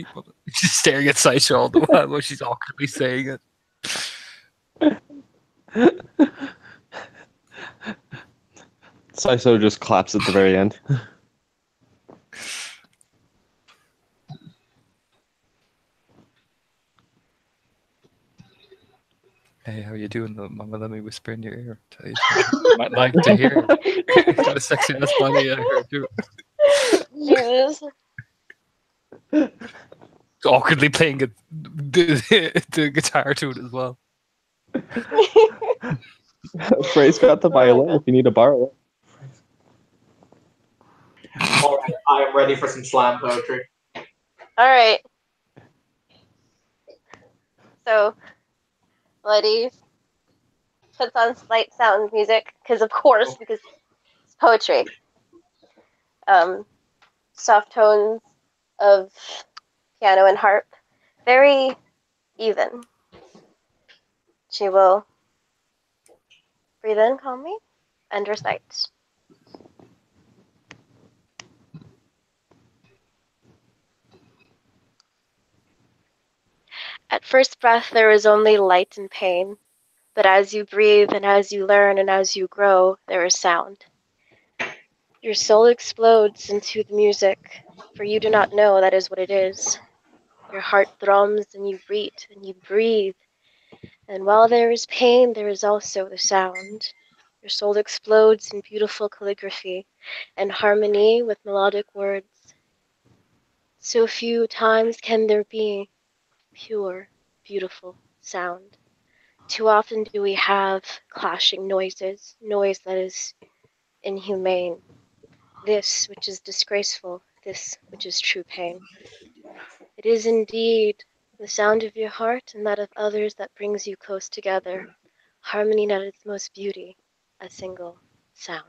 She's staring at Sideshow all the while while she's awkwardly saying it. Saiso just claps at the very end. Hey, how you doing, little mama? Let me whisper in your ear. Tell you something you might like to hear. Got a sexy ass body, I heard too. Jesus. Awkwardly playing the guitar to it as well. Frey's got the violin if you need to borrow it. All right, I am ready for some slam poetry. All right. So, Lottie puts on slight sound music because it's poetry. Soft tones of piano and harp, very even. She will breathe in calmly and recite. At first breath, there is only light and pain, but as you breathe and as you learn and as you grow, there is sound. Your soul explodes into the music, for you do not know that is what it is. Your heart thrums and you breathe, and while there is pain, there is also the sound. Your soul explodes in beautiful calligraphy and harmony with melodic words. So few times can there be pure, beautiful sound. Too often do we have clashing noises, noise that is inhumane, this which is disgraceful, this which is true pain. It is indeed the sound of your heart and that of others that brings you close together, harmony at its most beauty, a single sound.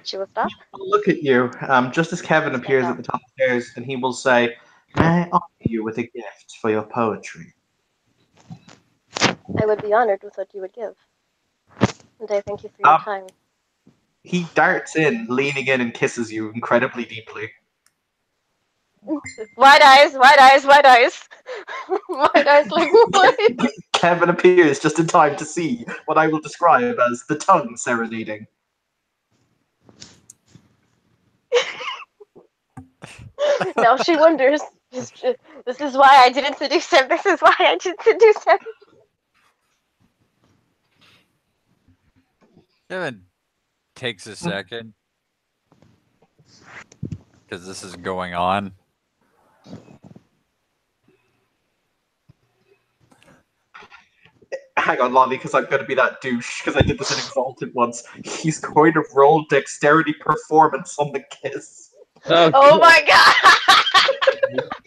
She will stop. I'll look at you, just as Kevin appears at the top of the stairs, and he will say, "May I honor you with a gift for your poetry?" I would be honored with what you would give. And I thank you for your time. He darts in, leaning in, and kisses you incredibly deeply. Wide eyes, wide eyes, wide eyes. Wide eyes like what? Kevin appears just in time to see what I will describe as the tongue serenading. Now she wonders. This is why I didn't seduce him. This is why I didn't seduce him. Kevin takes a second because this is going on. Hang on, Lonnie, because I'm going to be that douche, because I did this in Exalted once. He's going to roll dexterity performance on the kiss. Oh my god!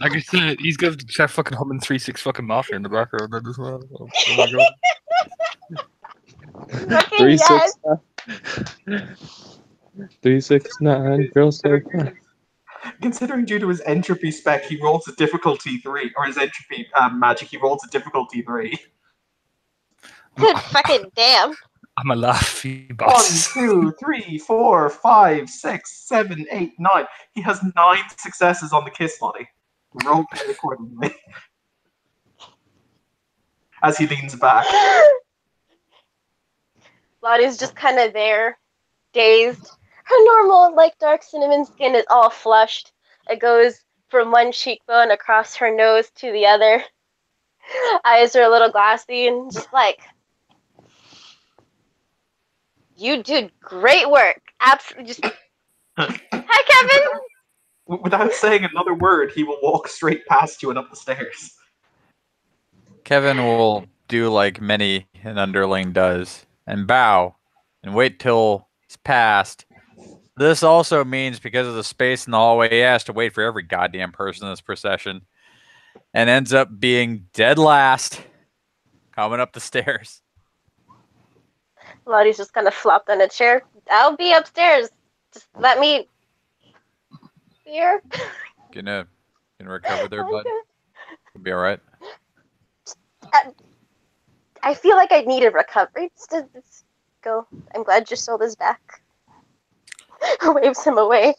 Like I said, he's going to start fucking humming 3-6 fucking Mafia in the background then as well. Oh my god. Fucking 3, yes. 3, 6, 9, girls so fun. Considering due to his entropy spec, he rolls a difficulty 3, or his entropy magic, he rolls a difficulty 3. Fucking damn. I'm a laughy 1, boss. 2, 3, 4, 5, 6, 7, 8, 9. He has 9 successes on the kiss, Lonnie. Roll it accordingly. As he leans back. Lottie's just kind of there, dazed. Her normal, like, dark cinnamon skin is all flushed. It goes from one cheekbone across her nose to the other. Eyes are a little glassy and just like, you did great work. Absolutely, just. Hi, Kevin. Without saying another word, he will walk straight past you and up the stairs. Kevin will do like many an underling does and bow and wait till it's past. This also means because of the space in the hallway, he has to wait for every goddamn person in this procession and ends up being dead last coming up the stairs. Lottie's just kind of flopped on a chair. I'll be upstairs. Just let me. Here. Gonna recover there, bud. You'll be all right. I feel like I need a recovery. Just go. I'm glad your soul is back. Waves him away.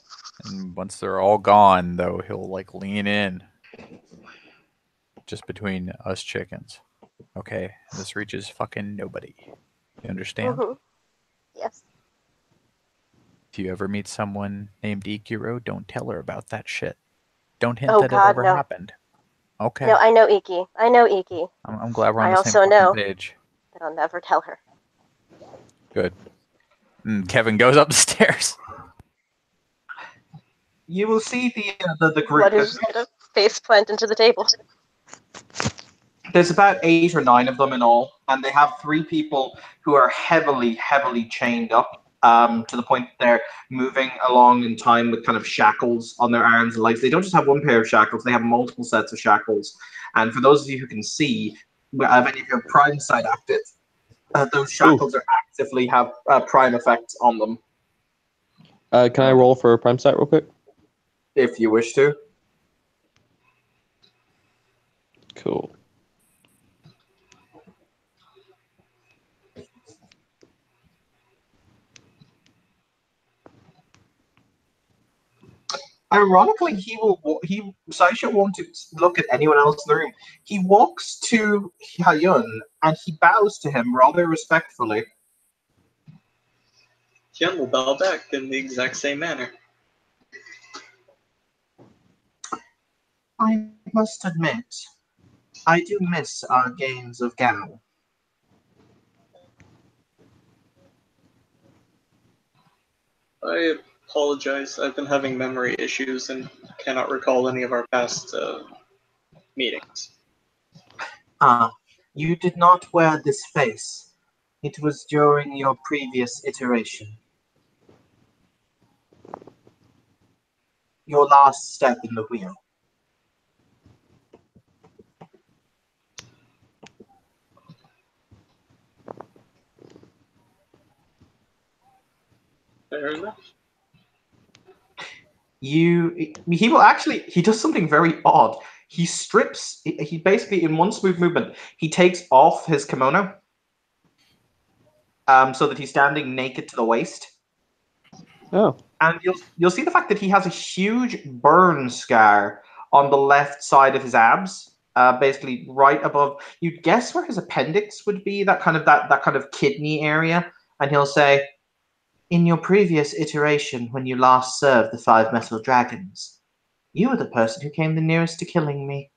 And once they're all gone, though, he'll like lean in just between us chickens. Okay, this reaches fucking nobody. You understand? Mm-hmm. Yes. If you ever meet someone named Ikiro, don't tell her about that shit. Don't hint Oh, that God, it ever no. happened. Okay. No, I know Iki. I know Iki. I'm glad we're on I the also same know. fucking page. But I'll never tell her. Good. And Kevin goes up the stairs. You will see the group. What is gonna face plant into the table? There's about 8 or 9 of them in all, and they have 3 people who are heavily, heavily chained up to the point that they're moving along in time with kind of shackles on their arms and legs. They don't just have one pair of shackles, they have multiple sets of shackles. And for those of you who can see, if any of your prime side active, those shackles are actively have prime effects on them. Can I roll for a prime stat real quick? If you wish to. Cool. Ironically, Saisha won't look at anyone else in the room. He walks to Hyun and he bows to him rather respectfully. Hyun will bow back in the exact same manner. I must admit, I do miss our games of Gao. I apologize. I've been having memory issues and cannot recall any of our past meetings. You did not wear this face. It was during your previous iteration. Your last step in the wheel. Fair enough. He does something very odd. He basically, in one smooth movement, he takes off his kimono. so that he's standing naked to the waist. Oh, And you'll see the fact that he has a huge burn scar on the left side of his abs, basically right above. You'd guess where his appendix would be, that kind of kidney area. And he'll say, "In your previous iteration, when you last served the 5 metal dragons, you were the person who came the nearest to killing me."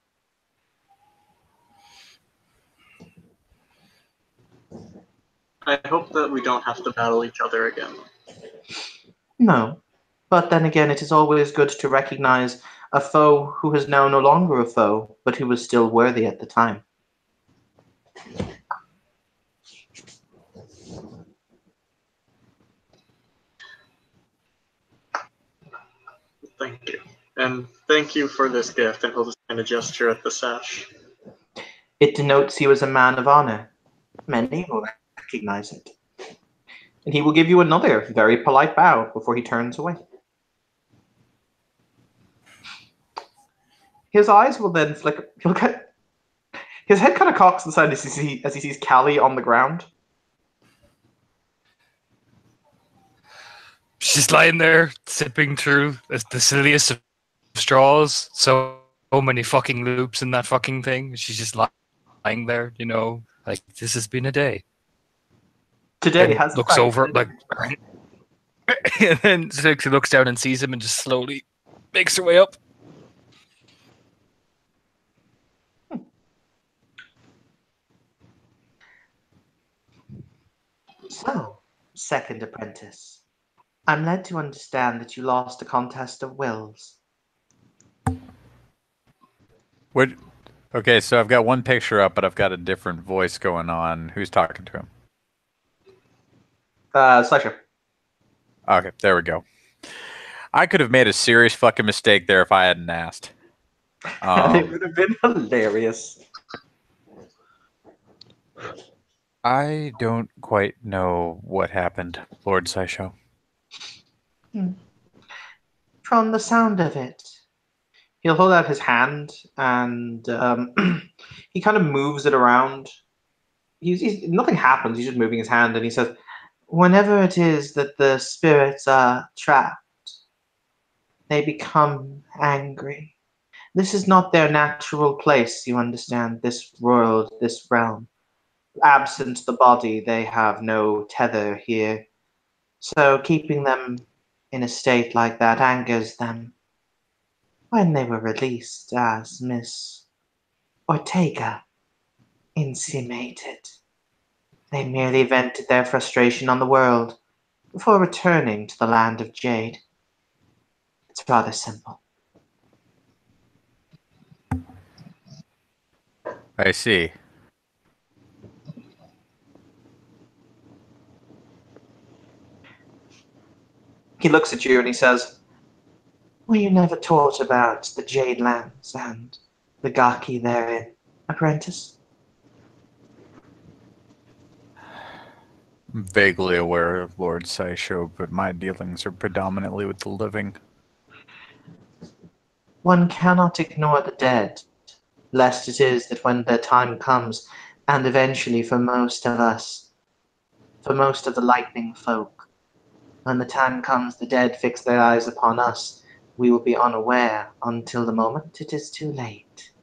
I hope that we don't have to battle each other again. No. But then again, it is always good to recognize a foe who is now no longer a foe, but who was still worthy at the time. Thank you. And thank you for this gift, and he'll just kind of gesture at the sash. It denotes you as a man of honor. Many will recognize it. And he will give you another very polite bow before he turns away. His eyes will then flicker. His head kind of cocks to the side as he sees Callie on the ground. She's lying there, sipping through the silliest of straws. So many fucking loops in that fucking thing. She's just lying there, like this has been a day. Today And has looks over like, and then she looks down and sees him, and just slowly makes her way up. So, second apprentice, I'm led to understand that you lost a contest of wills. What? Okay, so I've got one picture up, but I've got a different voice going on. Who's talking to him? Slasher. Okay, there we go. I could have made a serious fucking mistake there if I hadn't asked. It would have been hilarious. I don't quite know what happened, Lord Saisho. From the sound of it, he'll hold out his hand and he kind of moves it around. Nothing happens. He's just moving his hand, and he says, "Whenever it is that the spirits are trapped, they become angry. This is not their natural place, you understand, this world, this realm. Absent the body, they have no tether here. So keeping them in a state like that angers them. When they were released, as Miss Ortega intimated, they merely vented their frustration on the world before returning to the land of Jade. It's rather simple." I see. He looks at you and he says, "Were you never taught about the Jade Lands and the Gaki therein, apprentice?" I'm vaguely aware of Lord Saisho, but my dealings are predominantly with the living. One cannot ignore the dead, lest it is that when their time comes, and eventually for most of us, for most of the lightning folk, when the time comes the dead fix their eyes upon us, we will be unaware until the moment it is too late.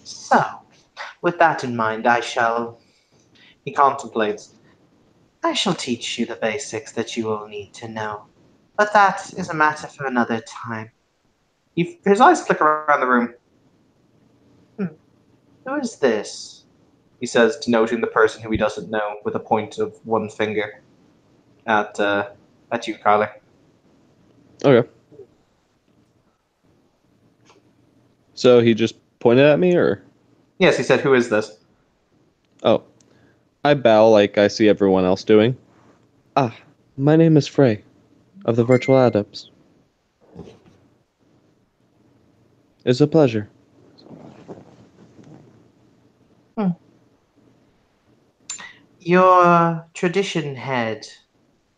So, with that in mind, he contemplates, I shall teach you the basics that you will need to know. But that is a matter for another time. His eyes flicker around the room. Who is this? He says, denoting the person who he doesn't know with a point of one finger at you, Carly. Okay. So he just pointed at me, or? Yes, he said, who is this? Oh. I bow like I see everyone else doing. Ah, my name is Frey, of the Virtual Adepts. It's a pleasure. Your tradition head,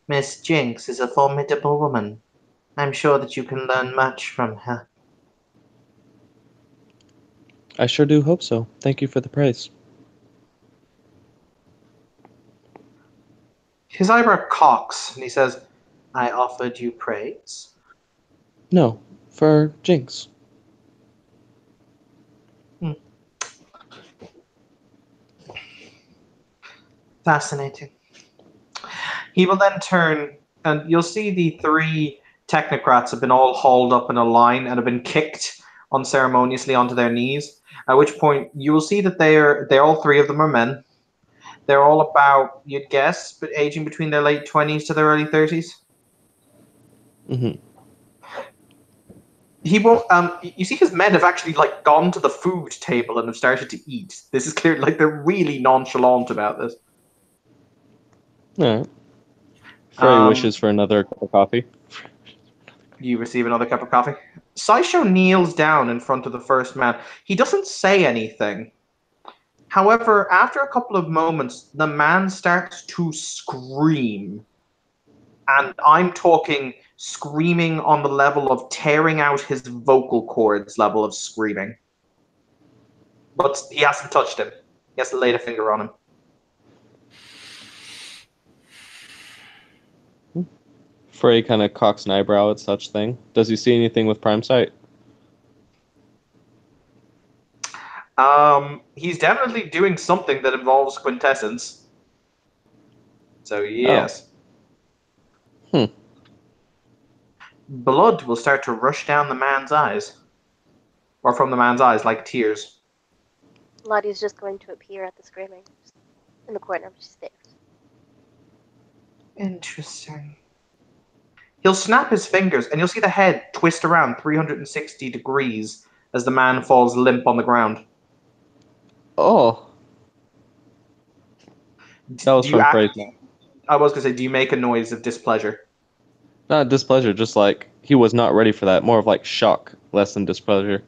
Miss Jinx, is a formidable woman. I'm sure that you can learn much from her. I sure do hope so. Thank you for the praise. His eyebrow cocks, and he says, I offered you praise. No, for Jinx. Fascinating. He will then turn, and you'll see the three technocrats have been all hauled up in a line and have been kicked unceremoniously onto their knees. At which point you will see that they're all three of them are men. They're all about, you'd guess, but aging between their late 20s to their early 30s. Mm-hmm. He won't. You see, his men have actually like gone to the food table and have started to eat. This is clear. Like they're really nonchalant about this. All right. Frey wishes for another cup of coffee. You receive another cup of coffee. Saisho kneels down in front of the first man. He doesn't say anything. However, after a couple of moments, the man starts to scream. And I'm talking screaming on the level of tearing out his vocal cords level of screaming. But he hasn't touched him. He hasn't laid a finger on him. Frey kind of cocks an eyebrow at such thing. Does he see anything with prime sight? He's definitely doing something that involves quintessence. So yes. Blood will start to rush down the man's eyes. Or from the man's eyes, like tears. Lottie's just going to appear at the screaming. Just in the corner, she stares. Interesting. He'll snap his fingers, and you'll see the head twist around 360 degrees as the man falls limp on the ground. Oh. That was from Frey. I was going to say, do you make a noise of displeasure? Not displeasure, just like he was not ready for that. More of like shock, less than displeasure.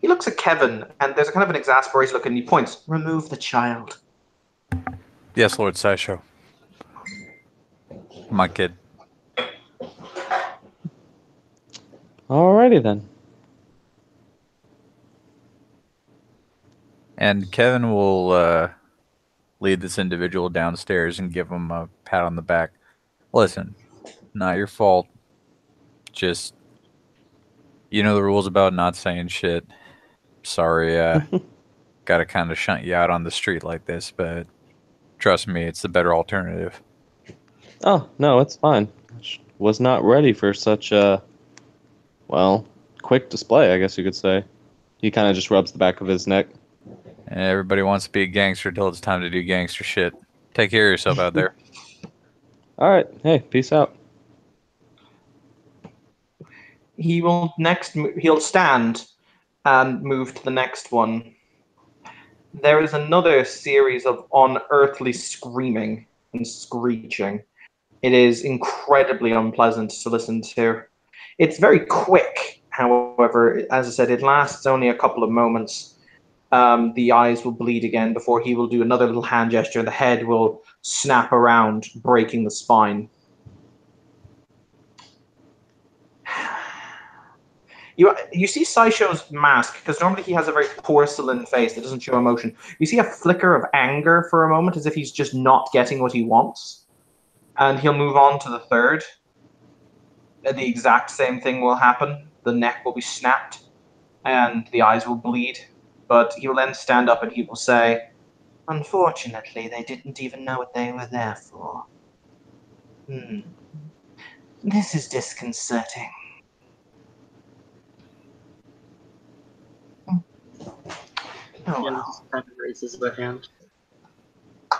He looks at Kevin, and there's a kind of an exasperated look, and he points, remove the child. Yes, Lord Saisho. My kid. Alrighty then. And Kevin will lead this individual downstairs and give him a pat on the back. Listen, not your fault. Just, you know the rules about not saying shit. Sorry, gotta kind of shunt you out on the street like this, but trust me, it's the better alternative. Oh, no, it's fine. Was not ready for such a, well, quick display, I guess you could say. He kind of just rubs the back of his neck. And everybody wants to be a gangster till it's time to do gangster shit. Take care of yourself out there. All right. Hey, peace out. He will he'll stand and move to the next one. There is another series of unearthly screaming and screeching. It is incredibly unpleasant to listen to. It's very quick, however, as I said, it lasts only a couple of moments. The eyes will bleed again before he will do another little hand gesture. The head will snap around, breaking the spine. You see Saisho's mask, because normally he has a very porcelain face that doesn't show emotion. You see a flicker of anger for a moment, as if he's just not getting what he wants. And he'll move on to the third. The exact same thing will happen. The neck will be snapped, and the eyes will bleed. But he will then stand up and he will say, unfortunately, they didn't even know what they were there for. This is disconcerting. Oh, And well. kind of raises the hand.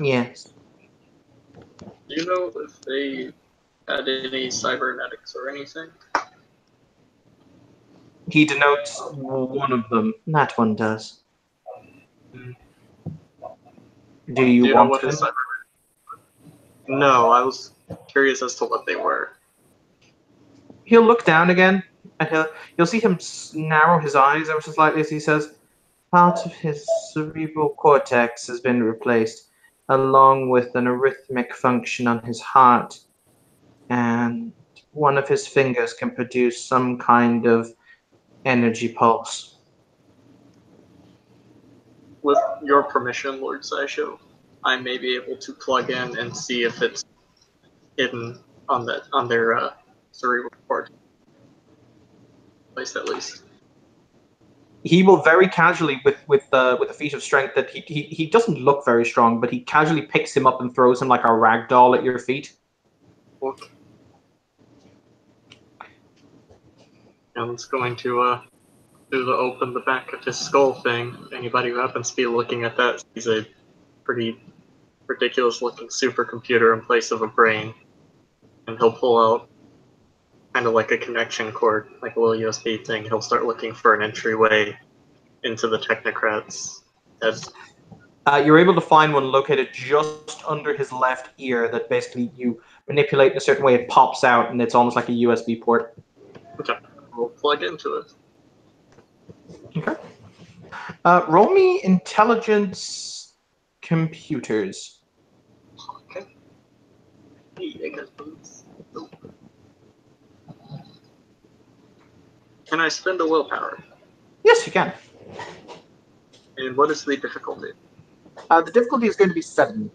Yes. Do you know if they had any cybernetics or anything? He denotes one of them. That one does. Do you know want what to? the cybernetics were? No, I was curious as to what they were. He'll look down again, and you'll see him narrow his eyes ever so slightly as he says, part of his cerebral cortex has been replaced, along with an arrhythmic function on his heart and one of his fingers can produce some kind of energy pulse. With your permission, Lord Sisho, I may be able to plug in and see if it's hidden on their cerebral cortex, at least. He will very casually, with the feat of strength, that he doesn't look very strong, but he casually picks him up and throws him like a rag doll at your feet. Okay. And it's going to do the open the back of his skull thing. Anybody who happens to be looking at that sees a pretty ridiculous looking supercomputer in place of a brain. And he'll pull out kind of like a connection cord, like a little USB thing. He'll start looking for an entryway into the technocrats' heads. You're able to find one located just under his left ear that basically you manipulate in a certain way, it pops out, and it's almost like a USB port. Okay, we'll plug into it. Okay. Roll me intelligence computers. Okay. Hey, I got those. Oh. Can I spend a willpower? Yes, you can. And what is the difficulty? The difficulty is going to be 7.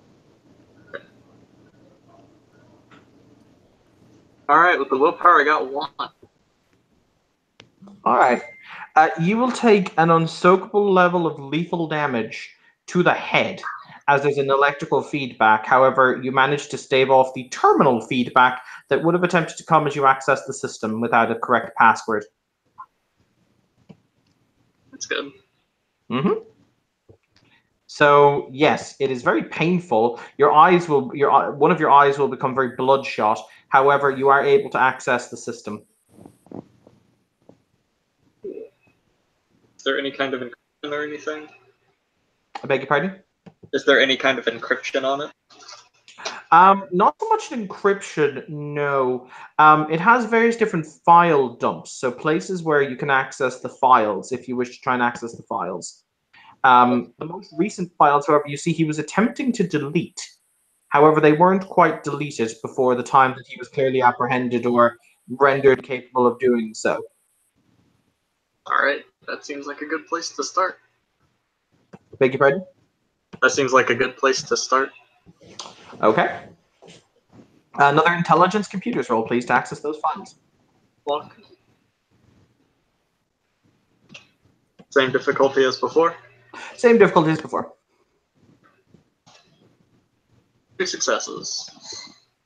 Alright, with the willpower I got 1. All right. You will take an unsoakable level of lethal damage to the head, as there's an electrical feedback. However, you manage to stave off the terminal feedback that would have attempted to come as you access the system without a correct password. That's good. Mm-hmm. So yes, it is very painful. One of your eyes will become very bloodshot. However, you are able to access the system. Is there any kind of encryption or anything? I beg your pardon? Is there any kind of encryption on it? Not so much encryption, no. It has various different file dumps, so places where you can access the files if you wish to try and access the files. The most recent files, however, you see he was attempting to delete. However, they weren't quite deleted before the time that he was clearly apprehended or rendered capable of doing so. Alright, that seems like a good place to start. Beg your pardon? That seems like a good place to start. Okay. Another intelligence computers roll, please, to access those files. Walk. Same difficulty as before? Same difficulty as before. 2 successes.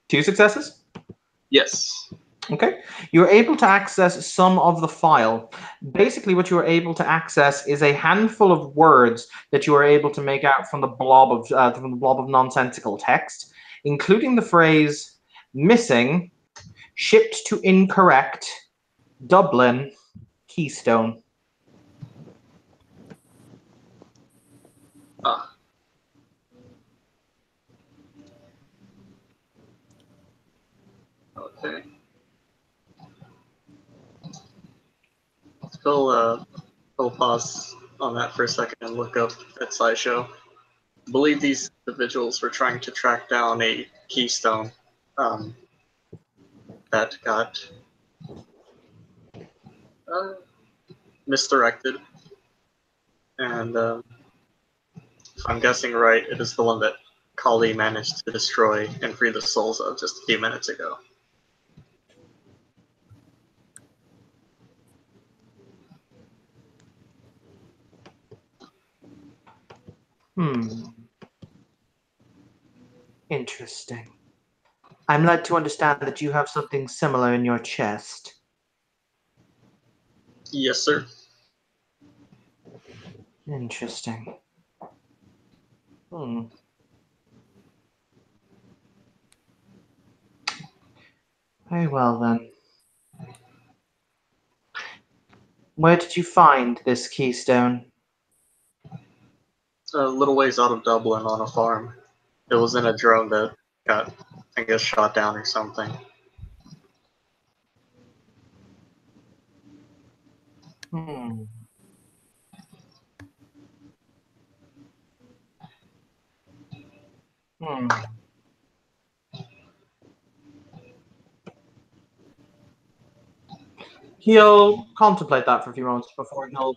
2 successes? Yes. Okay. You're able to access some of the file. Basically, what you are able to access is a handful of words that you are able to make out from the blob of nonsensical text, including the phrase "missing," "shipped to incorrect," "Dublin," "Keystone." Ah. Okay. We'll pause on that for a second and look up at SciShow. I believe these individuals were trying to track down a keystone that got misdirected. And if I'm guessing right, it is the one that Kali managed to destroy and free the souls of just a few minutes ago. Interesting. I'm led to understand that you have something similar in your chest. Yes, sir. Interesting. Very well, then. Where did you find this keystone? A little ways out of Dublin on a farm. It was in a drone that got, I guess, shot down or something. He'll contemplate that for a few moments before he'll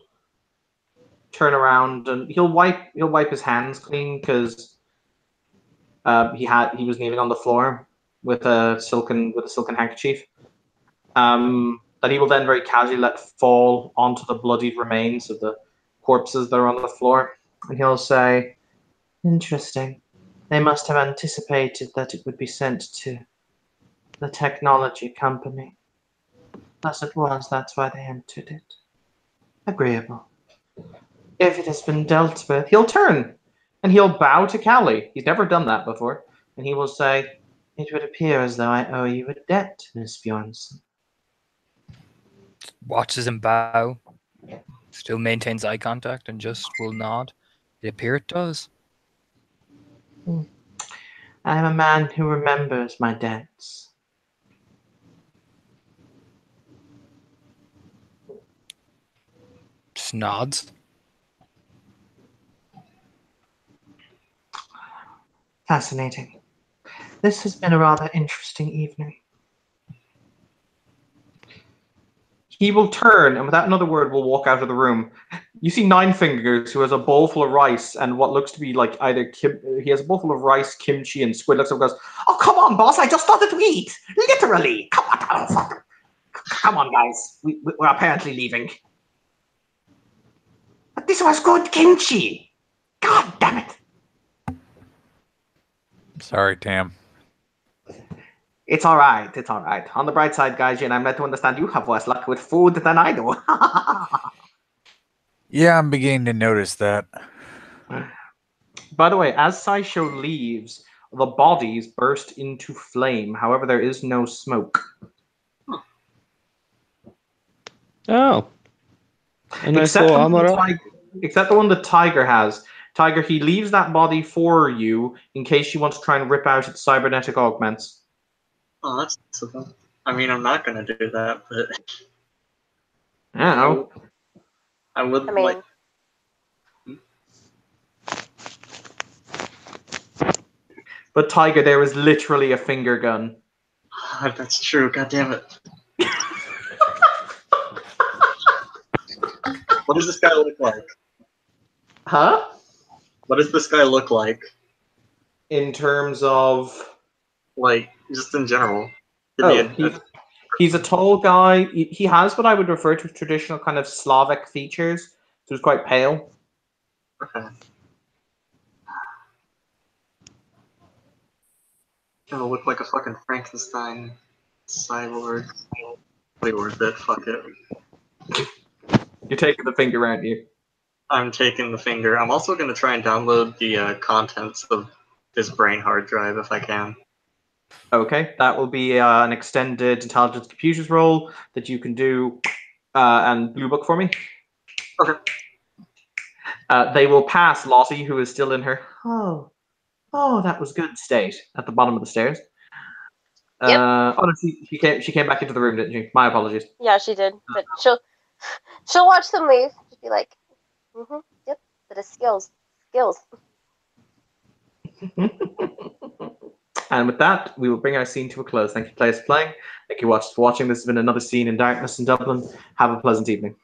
turn around and he'll wipe his hands clean because he was kneeling on the floor with a silken handkerchief. That he will then very casually let fall onto the bloodied remains of the corpses that are on the floor, and he'll say, "Interesting. They must have anticipated that it would be sent to the technology company. Thus it was, that's why they entered it. Agreeable. If it has been dealt with," he'll turn and he'll bow to Callie. He's never done that before. And he will say, "It would appear as though I owe you a debt, Miss Bjornsson." Watches him bow, still maintains eye contact, and just will nod. It appear it does. I am a man who remembers my debts. Just nods. Fascinating. This has been a rather interesting evening. He will turn and without another word will walk out of the room. You see Nine Fingers, who has a bowl full of rice and what looks to be like he has a bowl full of rice, kimchi, and Squid looks up and goes, "Oh, come on, boss, I just started to eat. Literally. Come on, come on, guys. We're apparently leaving. But this was good kimchi. God damn it. Sorry, Tam. It's all right. It's all right. On the bright side, guys, I'm led to understand you have worse luck with food than I do." Yeah, I'm beginning to notice that. By the way, as Saisho leaves, the bodies burst into flame. However, there is no smoke. Oh. A nice Except little the one amara. except the one that Tiger has. Tiger, he leaves that body for you in case you want to try and rip out its cybernetic augments. Oh, that's simple. I mean, I'm not gonna do that, but Oh. I would I mean, like. But Tiger, there is literally a finger gun. That's true. God damn it. What does this guy look like? Huh? What does this guy look like? In terms of... Like, just in general. Give me He's a tall guy. He has what I would refer to as traditional kind of Slavic features. So he's quite pale. Okay. Gonna look like a fucking Frankenstein cyborg. Way worth it. Fuck it. You're taking the finger, aren't you? I'm taking the finger. I'm also gonna try and download the contents of his brain hard drive if I can. Okay, that will be an extended intelligence computers roll that you can do and blue book for me. Okay. They will pass Lottie, who is still in her that was good state at the bottom of the stairs. Yep. Oh no, she came back into the room, didn't she? My apologies. yeah, she did. But she'll watch them leave. Just be like, yep, but it's skills. And with that, we will bring our scene to a close. Thank you, players, for playing. Thank you, watchers, for watching. This has been another scene in Darkness in Dublin. Have a pleasant evening.